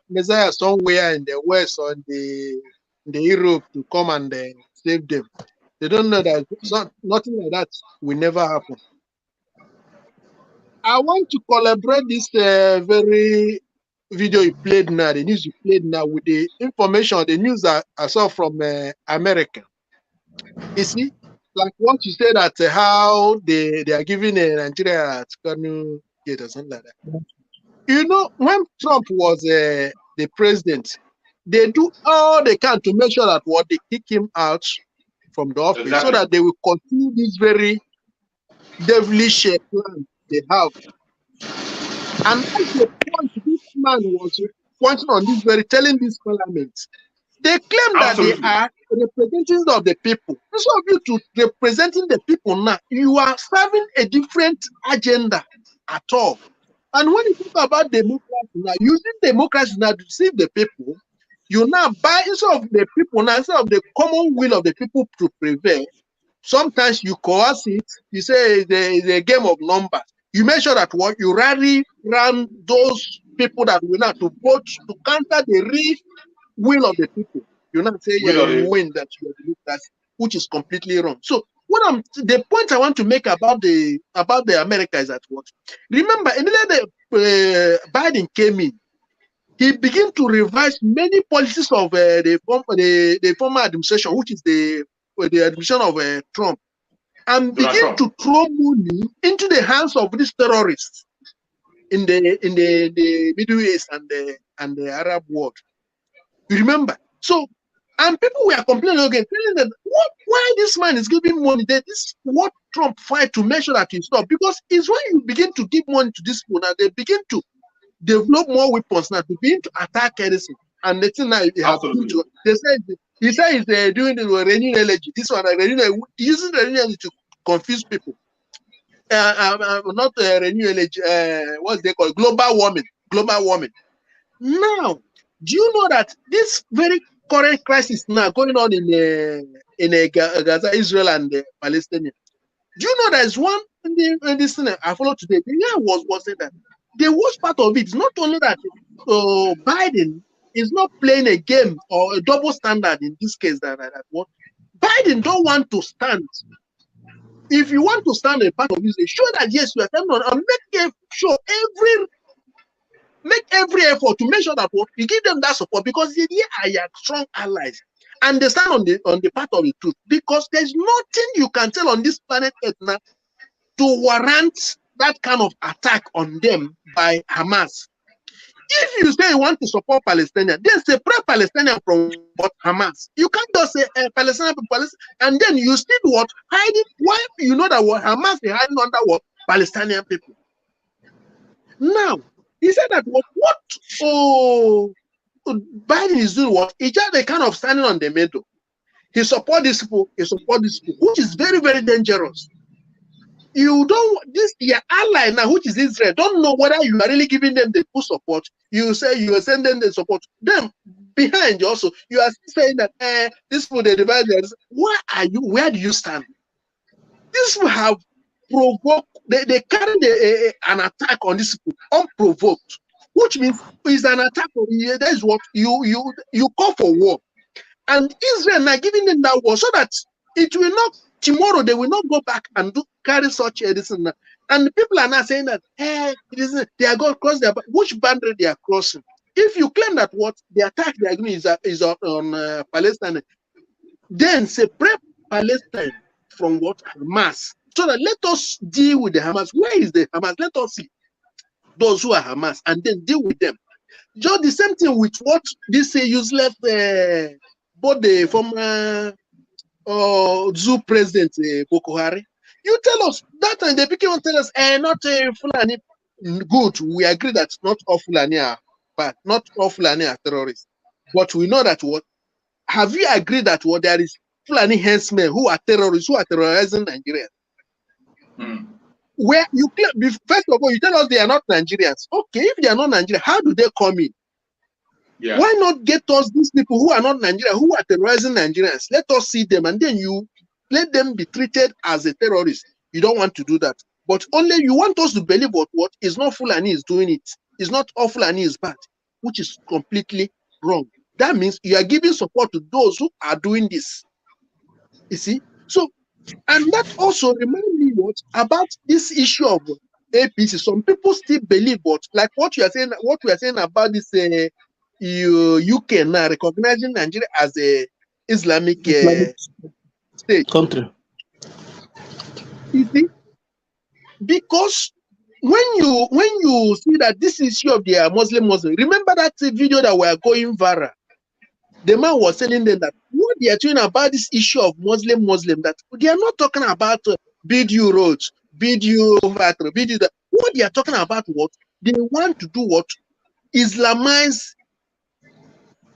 Messiah somewhere in the West or in the Europe to come and save them. They don't know that nothing like that will never happen. I want to collaborate this very video you played now, the news you played now, with the information, the news I saw from America. You see, like what you said that how they are giving Nigeria at Kanu Gate or something like that. You know, when Trump was the president, they do all they can to make sure that what they kick him out from the office, so that they will continue this very devilish plan they have. And that's the point this man was pointing on this very, telling this parliament. They claim that they are representatives of the people. Instead of you to representing the people now, you are serving a different agenda at all. And when you talk about democracy now, using democracy now to deceive the people, you now buy instead of the people now, instead of the common will of the people to prevail. Sometimes you coerce it. You say it's a game of numbers. You make sure that what you rally around those people that will not to vote to counter the real will of the people. You not say you win that you democracy, which is completely wrong. So what the point I want to make about the America is that what, remember immediately Biden came in, he began to revise many policies of the former administration, which is the administration of Trump, and begin to throw money into the hands of these terrorists in the Middle East and the Arab world. You remember? So, and people were complaining again, telling that why this man is giving money. That this is what Trump fight to make sure that he stop. Because it's when you begin to give money to these people, now they begin to develop more weapons now to begin to attack anything. And the thing now they have to, they say he said he's doing the renewable energy. This one using renewable energy to confuse people. Not renewable energy. What's they call global warming? Global warming. Now, do you know that this very current crisis now going on in Gaza, Israel, and Palestine? Do you know there's one in this thing I followed today? The guy was saying that the worst part of it is not only that Biden is not playing a game or a double standard in this case that what Biden don't want to stand. If you want to stand a part of this, show that yes, you are standing on, and make every effort to make sure that what you give them that support, because they are your strong allies and they stand on the part of the truth, because there's nothing you can tell on this planet Earth now to warrant that kind of attack on them by Hamas. If you say you want to support Palestinians, then separate Palestinians from what Hamas. You can't just say Palestinian people, and then you still what hiding. Why you know that what Hamas is hiding under what Palestinian people? Now he said that what Biden is doing, what he just a kind of standing on the middle. He support these people, which is very, very dangerous. You don't, this your ally now, which is Israel, don't know whether you are really giving them the full support. You say you are sending the support. Them behind you also, you are saying that this people they divide. Where are you? Where do you stand? These people have provoked. They carry an attack on these people unprovoked, which means it's an attack on you. That is what you call for war, and Israel now giving them that war so that it will not. Tomorrow they will not go back and carry such a this and that. And the people are not saying that they are going to cross their which boundary they are crossing. If you claim that what the attack they are doing is on Palestine, then separate Palestine from what Hamas. So that let us deal with the Hamas. Where is the Hamas? Let us see those who are Hamas and then deal with them. Just the same thing with what this useless both the former Zoo president Boko Haram. You tell us that time they became tell us not Fulani good. We agree that not all Fulani are bad, not all Fulani are terrorists. But we know that what have you agreed that what there is Fulani henchmen who are terrorists who are terrorizing Nigeria? Where you first of all you tell us they are not Nigerians. Okay, if they are not Nigerians, how do they come in? Yeah. Why not get us these people who are not Nigerians, who are terrorizing Nigerians? Let us see them and then you let them be treated as a terrorist. You don't want to do that. But only you want us to believe what is not Fulani is doing it. It's not all Fulani is bad, which is completely wrong. That means you are giving support to those who are doing this. You see? So, and that also reminds me about this issue of APC, some people still believe what, like what you are saying, what we are saying about this UK now recognizing Nigeria as a Islamic state country. You see, because when you see that this issue of the Muslim, remember that video that were going viral. The man was telling them that what they are doing about this issue of Muslim, that they are not talking about build you roads, build you factory, build you that. What they are talking about, what they want to do, what Islamize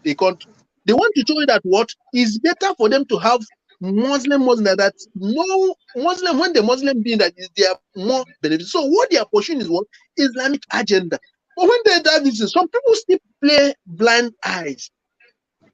the country. They want to show you that what is better for them to have Muslim that no Muslim, when the Muslim being that is their more benefit. So what they are pushing is what Islamic agenda. But when they do this, some people still play blind eyes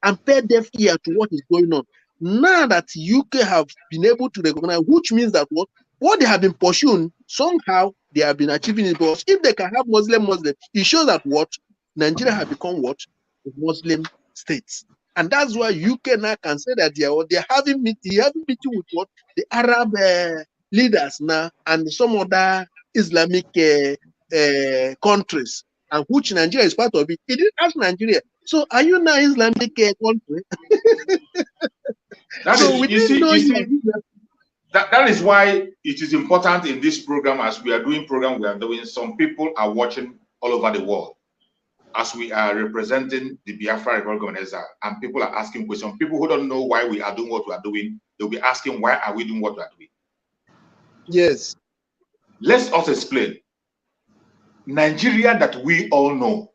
and pay deaf ear to what is going on. Now that UK have been able to recognize, which means that what they have been pursuing, somehow they have been achieving it. Because if they can have Muslim, it shows that what Nigeria have become what a Muslim states. And that's why UK now can say that they're having meeting with what the Arab leaders now and some other Islamic countries, and which Nigeria is part of it. It didn't ask Nigeria. So are you now Islamic country? That is why it is important in this program, as we are doing some people are watching all over the world, as we are representing the Biafra Republic of Nigeria, and people are asking questions. People who don't know why we are doing what we are doing, they'll be asking, why are we doing what we are doing? Yes. Let's also explain. Nigeria that we all know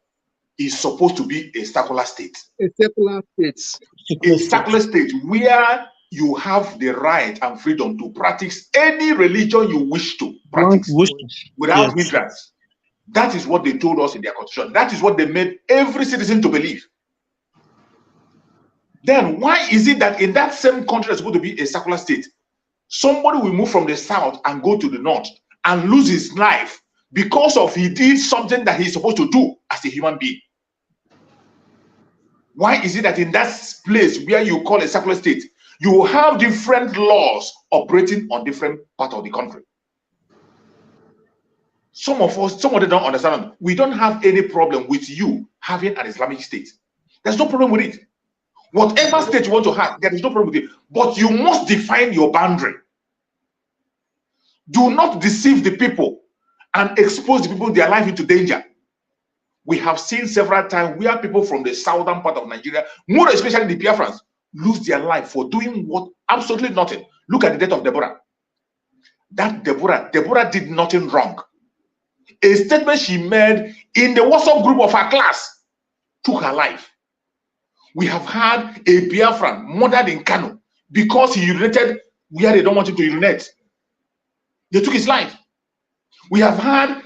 is supposed to be a secular state. A secular state. A secular state where you have the right and freedom to practice any religion you wish to practice without hindrance. That is what they told us in their constitution. That is what they made every citizen to believe. Then why is it that in that same country that's supposed to be a secular state, somebody will move from the south and go to the north and lose his life because of he did something that he's supposed to do as a human being? Why is it that in that place where you call a secular state, you have different laws operating on different parts of the country? Some of them don't understand. We don't have any problem with you having an Islamic state. There's no problem with it. Whatever state you want to have, there is no problem with it. But you must define your boundary. Do not deceive the people and expose the people, their life into danger. We have seen several times where people from the southern part of Nigeria, more especially the Biafrans, lose their life for doing what? Absolutely nothing. Look at the death of Deborah. That Deborah did nothing wrong. A statement she made in the WhatsApp group of her class took her life. We have had a Biafran murdered in Kano because he urinated where they don't want him to urinate. They took his life. We have had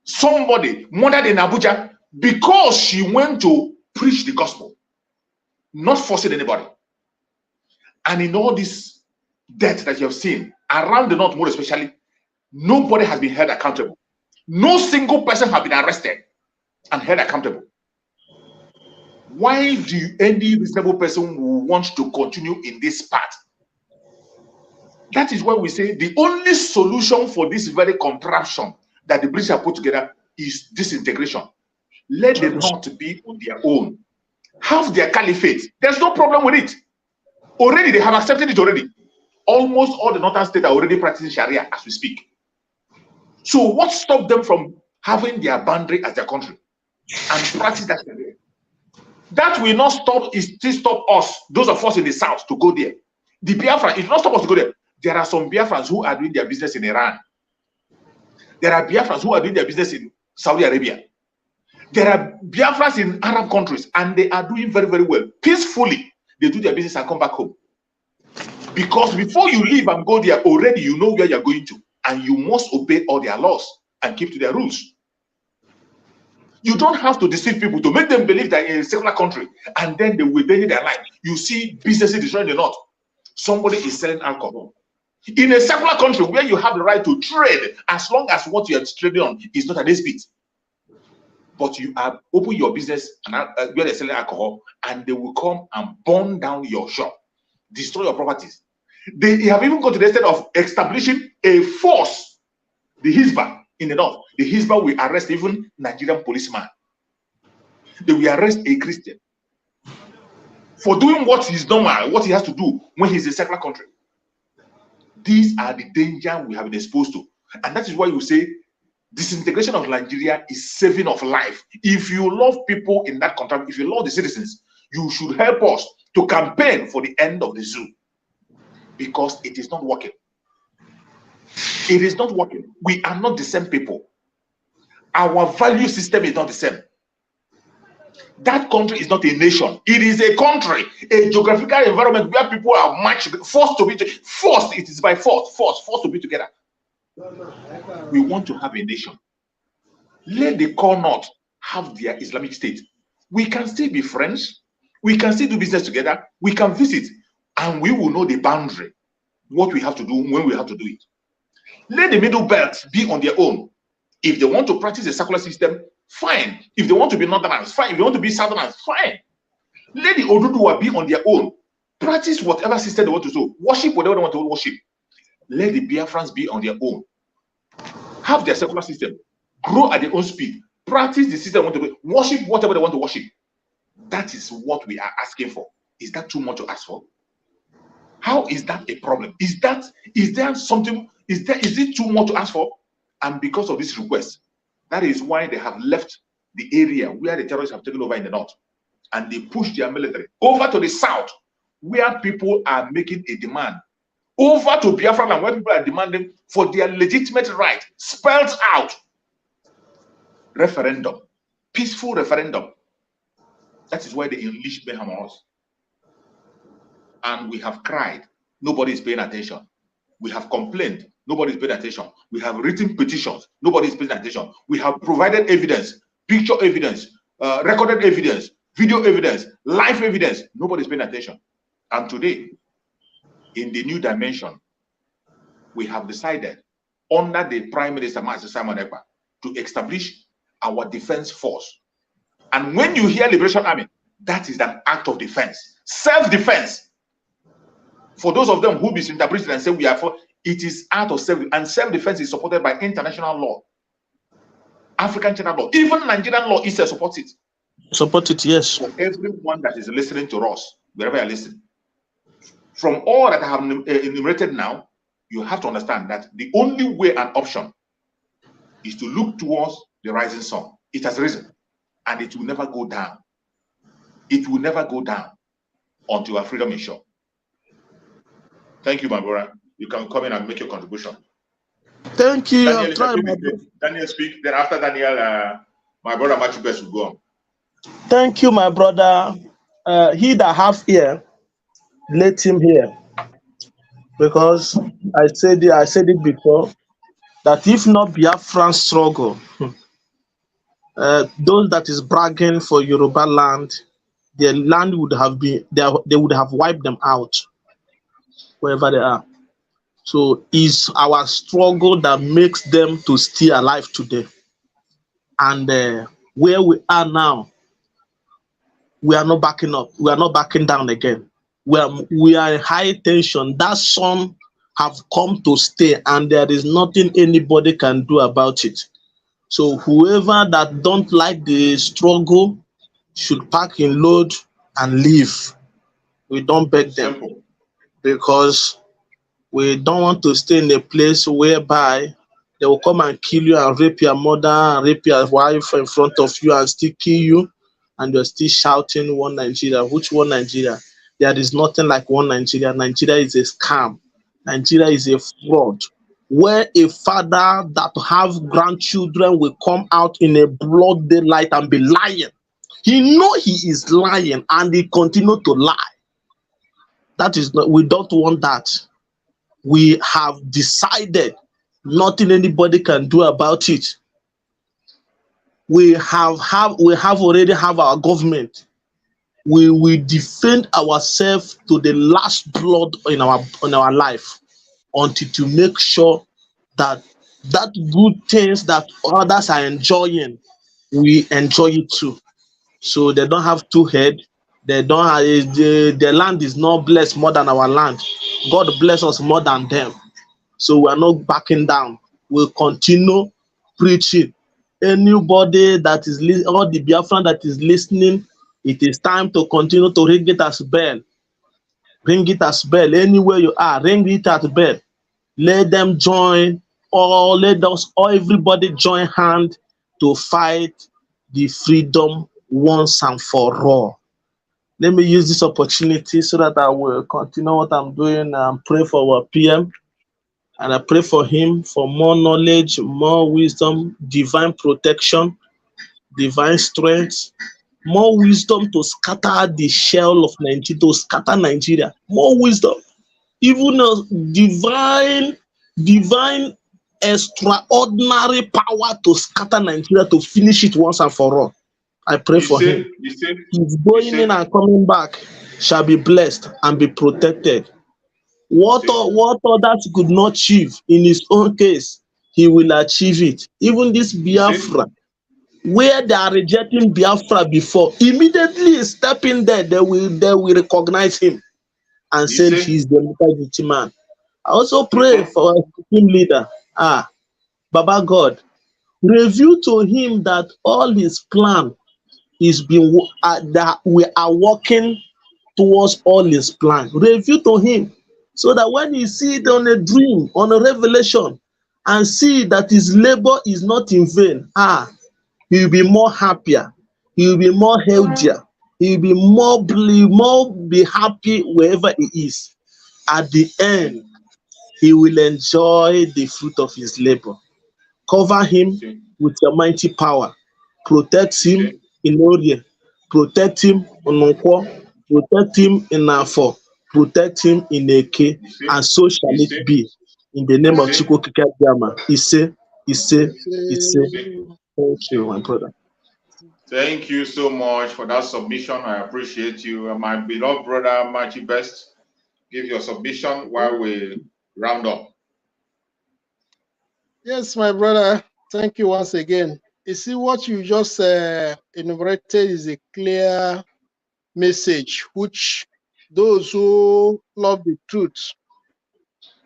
somebody murdered in Abuja because she went to preach the gospel, not forcing anybody. And in all this death that you have seen around the north, more especially, nobody has been held accountable. No single person has been arrested and held accountable. Why do any reasonable person want to continue in this path? That is why we say the only solution for this very contraption that the British have put together is disintegration. Let them not be on their own. Have their caliphate. There's no problem with it. Already, they have accepted it already. Almost all the northern states are already practicing Sharia as we speak. So what stopped them from having their boundary as their country and practice that Sharia? That will not stop us, those of us in the south, to go there. The Biafran, it will not stop us to go there. There are some Biafrans who are doing their business in Iran. There are Biafrans who are doing their business in Saudi Arabia. There are Biafrans in Arab countries, and they are doing very, very well. Peacefully, they do their business and come back home. Because before you leave and go there, already you know where you're going to, and you must obey all their laws and keep to their rules. You don't have to deceive people to make them believe that in a secular country, and then they will bury their life. You see businesses destroying the north. Somebody is selling alcohol. In a secular country where you have the right to trade, as long as what you are trading on is not an dispute. But you have opened your business and where they're selling alcohol, and they will come and burn down your shop, destroy your properties. They have even gone to the extent of establishing a force, the Hizbah, in the north. The Hizbah will arrest even Nigerian policeman. They will arrest a Christian for doing what is normal, what he has to do when he's in a secular country. These are the danger we have been exposed to. And that is why you say disintegration of Nigeria is saving of life. If you love people in that country, if you love the citizens, you should help us to campaign for the end of the zoo, because it is not working. It is not working. We are not the same people. Our value system is not the same. That country is not a nation. It is a country, a geographical environment where people are forced to be, forced, it is by forced to be together. We want to have a nation. Let the core north have their Islamic state. We can still be friends. We can still do business together. We can visit, and we will know the boundary, what we have to do when we have to do it. Let the middle belt be on their own. If they want to practice a secular system, fine. If they want to be northerners, fine. If they want to be southerners, fine. Let the Oduduwa be on their own. Practice whatever system they want to do. Worship whatever they want to worship. Let the Biafrans be on their own. Have their secular system. Grow at their own speed. Practice the system they want to do. Worship whatever they want to worship. That is what we are asking for. Is that too much to ask for? How is that a problem? Is there something, is it too much to ask for? And because of this request, that is why they have left the area where the terrorists have taken over in the north, and they push their military over to the south, where people are making a demand, over to Biafra land, where people are demanding for their legitimate right, spelled out. Referendum, peaceful referendum. That is why they unleashed mayhem on us. And we have cried. Nobody is paying attention. We have complained. Nobody is paying attention. We have written petitions. Nobody is paying attention. We have provided evidence, picture evidence, recorded evidence, video evidence, live evidence. Nobody is paying attention. And today, in the new dimension, we have decided, under the Prime Minister, Master Simon Ekpa, to establish our defense force. And when you hear Liberation Army, that is an act of defense, self-defense. For those of them who misinterpret and say we are for, it is out of self, and self-defense is supported by international law, African China law, even Nigerian law itself supports it. Support it, yes. For everyone that is listening to us, wherever you are listening, from all that I have enumerated now, you have to understand that the only way and option is to look towards the rising sun. It has risen, and it will never go down. It will never go down until our freedom is sure. Thank you, my brother. You can come in and make your contribution. Thank you. Daniel speak. Then after Daniel, my brother Matthew Best will go on. Thank you, my brother. He that have ear, let him hear. Because I said it before, that if not Biafran struggle, those that is bragging for Yoruba land, their land would have been, they would have wiped them out wherever they are. So it's our struggle that makes them to stay alive today. And where we are now, we are not backing up. We are not backing down again. We are in high tension. That sun have come to stay, and there is nothing anybody can do about it. So whoever that don't like the struggle should pack in load and leave. We don't beg them, because we don't want to stay in a place whereby they will come and kill you and rape your mother and rape your wife in front of you and still kill you, and you're still shouting one Nigeria. Which one Nigeria? There is nothing like one Nigeria. Nigeria is a scam. Nigeria is a fraud, where a father that have grandchildren will come out in a broad daylight and be lying. He know he is lying, and he continue to lie. That is not, we don't want that. We have decided nothing anybody can do about it. We already have our government. We will defend ourselves to the last blood in our life, until to make sure that that good things that others are enjoying, we enjoy it too. So they don't have two heads. They don't have, the land is not blessed more than our land. God bless us more than them. So we are not backing down. We'll continue preaching. Anybody that is all the Biafran that is listening, it is time to continue to ring it as bell. Ring it as bell. Anywhere you are, ring it as bell. Let them join, or let us, or everybody join hand to fight the freedom once and for all. Let me use this opportunity so that I will continue what I'm doing and pray for our PM. And I pray for him for more knowledge, more wisdom, divine protection, divine strength, more wisdom to scatter the shell of Nigeria, to scatter Nigeria, more wisdom, even a divine, extraordinary power to scatter Nigeria, to finish it once and for all. I pray for him. His going in and coming back shall be blessed and be protected. What others could not achieve in his own case, he will achieve it. Even this Biafra, where they are rejecting Biafra before, immediately step in there, they will recognize him and say he's the mighty man. I also pray for our team leader, Baba God, reveal to him that all his plan is being that we are working towards all his plan. Reveal to him so that when he see it on a dream, on a revelation, and see that his labor is not in vain, he will be more happier, he will be more healthier, he will be more be happy wherever he is. At the end, he will enjoy the fruit of his labor. Cover him with your mighty power. Protect him in Orie. Protect him in Nkwo. Protect him in Afo. Protect him in Eke. And so shall it be. In the name of Chukwu Kikadiama. Ise. Thank you, my brother. Thank you so much for that submission. I appreciate you. My beloved brother, Machi Best, give your submission while we round up. Yes, my brother. Thank you once again. You see, what you just enumerated is a clear message, which those who love the truth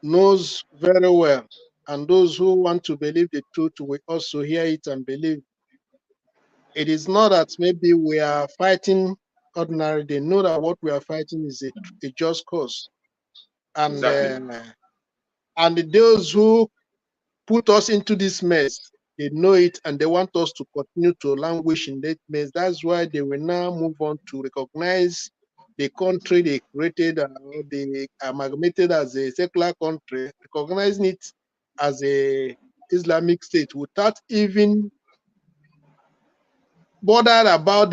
knows very well. And those who want to believe the truth will also hear it and believe. It is not that maybe we are fighting ordinary. They know that what we are fighting is a just cause. And, exactly. And those who put us into this mess, they know it, and they want us to continue to languish in that mess. That's why they will now move on to recognize the country they created, they amalgamated as a secular country, recognizing it as a Islamic state without even bothered about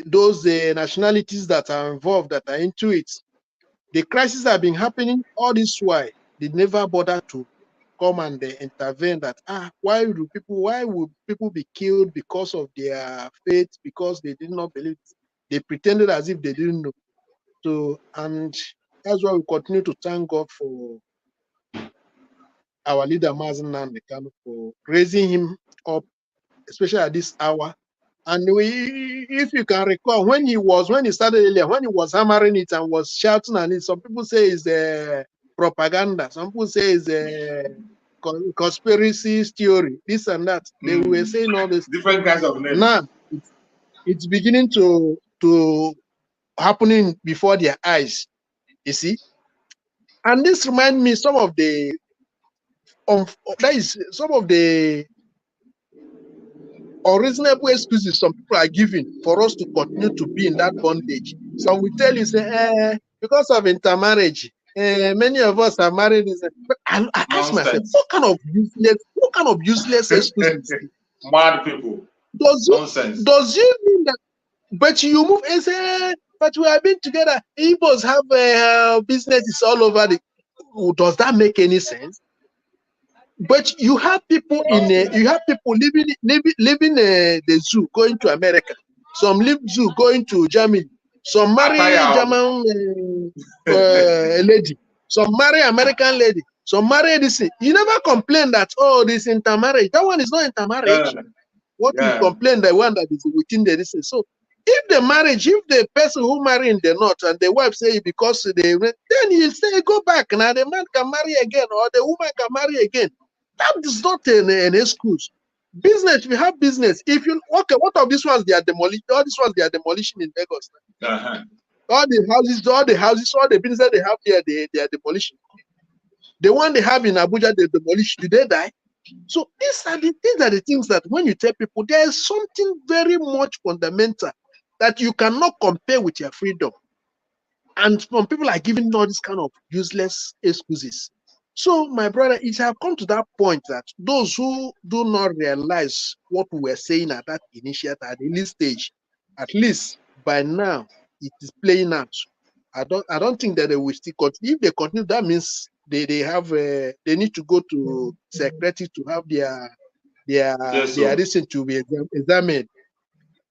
those nationalities that are involved, that are into it. The crises have been happening all this while. They never bother to come and intervene. That why would people be killed because of their faith, because they did not believe? They pretended as if they didn't know. So, and that's why we continue to thank God for our leader Mazen Nnamdi for raising him up, especially at this hour. And if you can recall, when he started earlier, when he was hammering it and was shouting at it, some people say it's propaganda, some people say it's a conspiracy theory, this and that. They were saying all this. Different kinds of names. Now, it's beginning to happening before their eyes, you see. And this reminds me some of the unreasonable excuses some people are giving for us to continue to be in that bondage. Some will tell you, say, because of intermarriage, many of us are married. But I ask myself, what kind of useless excuses? Mad people. Nonsense. Does you mean that? But you move and say, but we have been together. Igbos have businesses all over does that make any sense? But you have people living the zoo, going to America. Some live zoo, going to Germany. Some marry German lady. Some marry American lady. Some marry this. You never complain that this intermarriage. That one is not intermarriage. What you complain, the one that is within the distance. So if the person who marry in the north and the wife say because then you say go back. Now the man can marry again or the woman can marry again. That is not an excuse. Business, we have business. If you okay, what of these ones they are demolishing? All these ones they are demolishing in Lagos. All the houses, all the business they have there, they are demolishing. The one they have in Abuja, they demolish. Did they die? So these are the things that when you tell people, there is something very much fundamental that you cannot compare with your freedom. And some people are giving all this kind of useless excuses. So, my brother, it has come to that point that those who do not realize what we were saying at that initial, at the early stage, at least by now, it is playing out. I don't think that they will still continue. If they continue, that means they need to go to secretary to have their reason to be examined.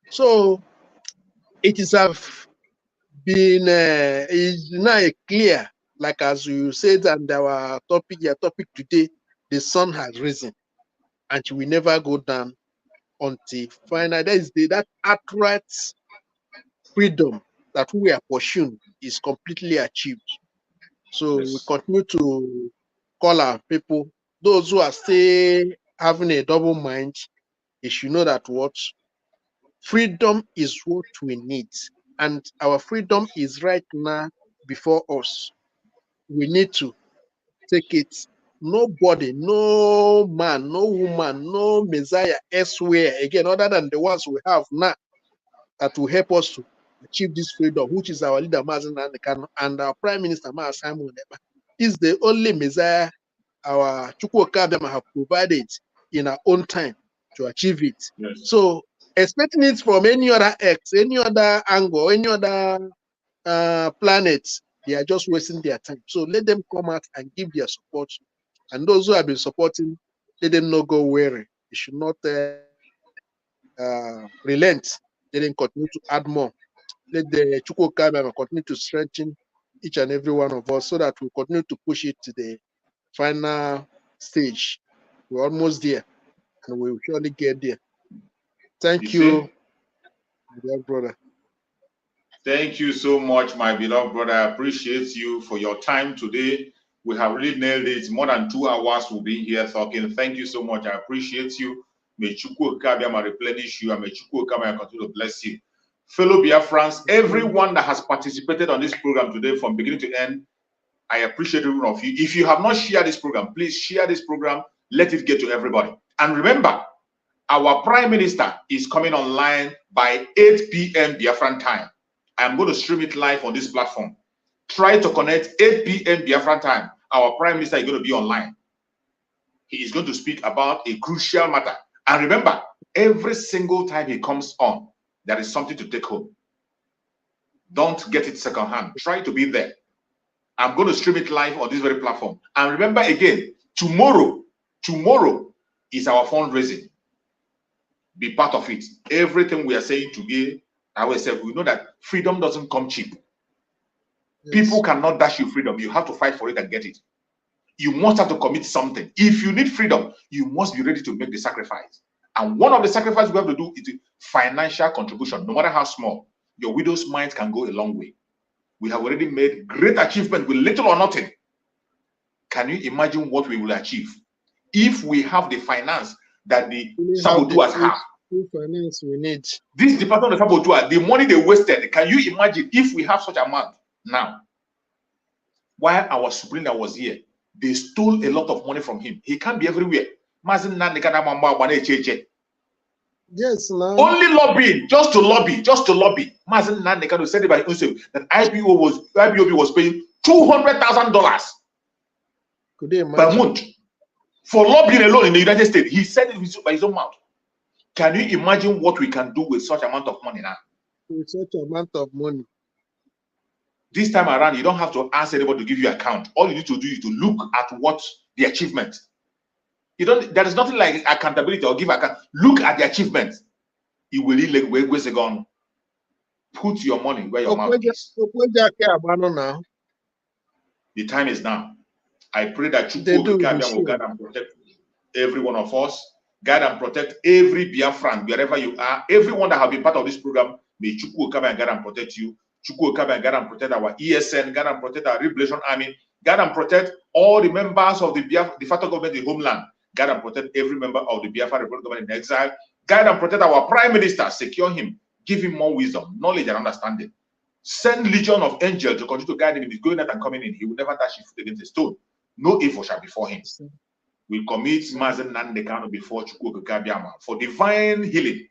So it is been is now clear, like as you said, and your topic today, the sun has risen, and she will never go down until finally that outright freedom that we are pursuing is completely achieved. So we continue to call our people, those who are still having a double mind, they should know that what freedom is what we need. And our freedom is right now before us. We need to take it. Nobody, no man, no woman, no Messiah elsewhere, again, other than the ones we have now, that will help us to achieve this freedom, which is our leader, Mazen Nandekano, and our Prime Minister, Simon Ekpa, is the only Messiah our Chukwuka have provided in our own time to achieve it. Yes. So, expecting it from any other X, any other angle, any other planet, they are just wasting their time. So let them come out and give their support. And those who have been supporting, let them not go weary. They should not relent. Let them continue to add more. Let the Chukwuka continue to strengthen each and every one of us so that we continue to push it to the final stage. We're almost there, and we will surely get there. Thank you, dear brother. Thank you so much, my beloved brother. I appreciate you for your time today. We have really nailed it. More than 2 hours we'll be here talking. Thank you so much. I appreciate you. May Chukwuka replenish you, and may Chukwuka continue to bless you. Fellow Biafrans, everyone that has participated on this program today from beginning to end, I appreciate every one of you. If you have not shared this program, please share this program. Let it get to everybody. And remember, our Prime Minister is coming online by 8 p.m. Biafran time. I'm going to stream it live on this platform. Try to connect 8 p.m. Biafran time. Our Prime Minister is going to be online. He is going to speak about a crucial matter. And remember, every single time he comes on, there is something to take home. Don't get it secondhand. Try to be there. I'm going to stream it live on this very platform. And remember again, tomorrow is our fundraising. Be part of it. Everything we are saying today, ourselves, we know that freedom doesn't come cheap. Yes. People cannot dash you freedom. You have to fight for it and get it. You must have to commit something. If you need freedom, you must be ready to make the sacrifice. And one of the sacrifices we have to do is financial contribution, no matter how small. Your widow's mite can go a long way. We have already made great achievement with little or nothing. Can you imagine what we will achieve if we have the finance that the saboteurs have? Finance we need. This department of saboteur, the money they wasted, can you imagine if we have such amount now? While our Supreme Leader was here, they stole a lot of money from him. He can't be everywhere. Yes, no. Only lobbying, just to lobby. Mazen Nandekano said it by himself that IPOB was paying $200,000 per month for lobbying alone in the United States. He said it by his own mouth. Can you imagine what we can do with such amount of money now? With such amount of money. This time around, you don't have to ask anybody to give you an account. All you need to do is to look at what the achievement. There is nothing like accountability or give account. Look at the achievement. You will really like put your money where your mouth is. The time is now. I pray that you will guide and protect every one of us. Guide and protect every Biafran, wherever you are. Everyone that have been part of this program, may Chukwu come and guide and protect you. Chukwu come and guide and protect our ESN, guide and protect our Liberation Army, guide and protect all the members of the de facto government in homeland. Guide and protect every member of the Biafra Republic government in exile. Guide and protect our Prime Minister. Secure him. Give him more wisdom, knowledge, and understanding. Send legion of angels to continue to guide him in his going out and coming in. He will never dash his foot against a stone. No evil shall befall him. We commit Mazen Nandekano before Chukwu Gabiama for divine healing,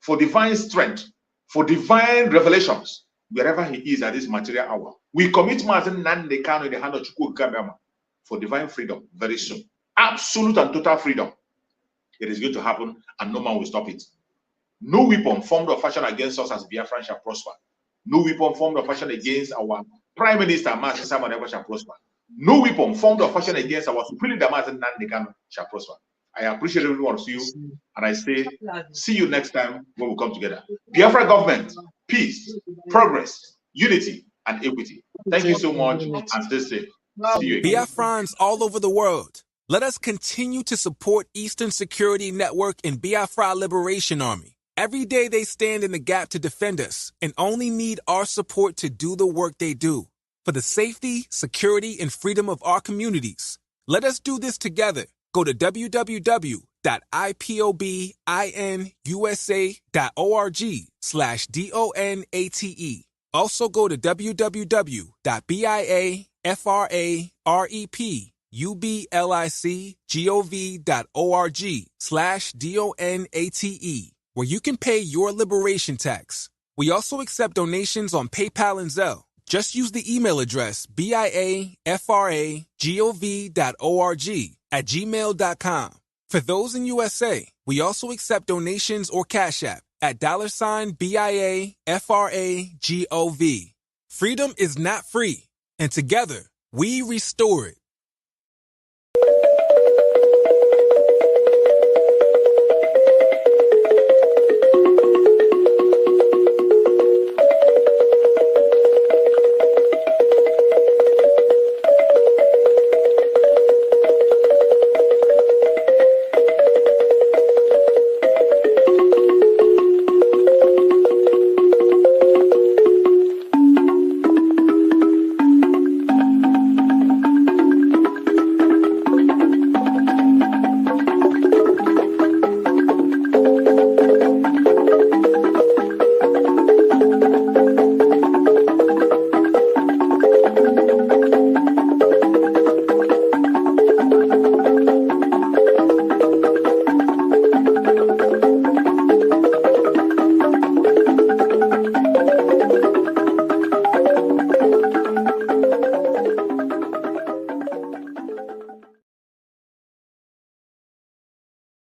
for divine strength, for divine revelations, wherever he is at this material hour. We commit Mazen Nandekano in the hand of Chukwu Gabiama for divine freedom very soon. Absolute and total freedom. It is going to happen and no man will stop it. No weapon formed or fashioned against us as Biafran shall prosper. No weapon formed or fashioned against our Prime Minister, Master Simon, ever shall prosper. No weapon formed or fashioned against our Supreme Leader, Master Nandekan, shall prosper. I appreciate every one of you, and I say, see you next time when we come together. Biafra government, peace, progress, unity, and equity. Thank you so much, and stay safe. See you again. Biafrans all over the world, let us continue to support Eastern Security Network and Biafra Liberation Army. Every day they stand in the gap to defend us and only need our support to do the work they do. For the safety, security, and freedom of our communities. Let us do this together. Go to www.ipobinUSA.org/DONATE. Also go to www.biafrepublicgov.org/DONATE, where you can pay your liberation tax. We also accept donations on PayPal and Zelle. Just use the email address biafragov.org@gmail.com. For those in USA, we also accept donations or Cash App at $biafragov. Freedom is not free, and together we restore it.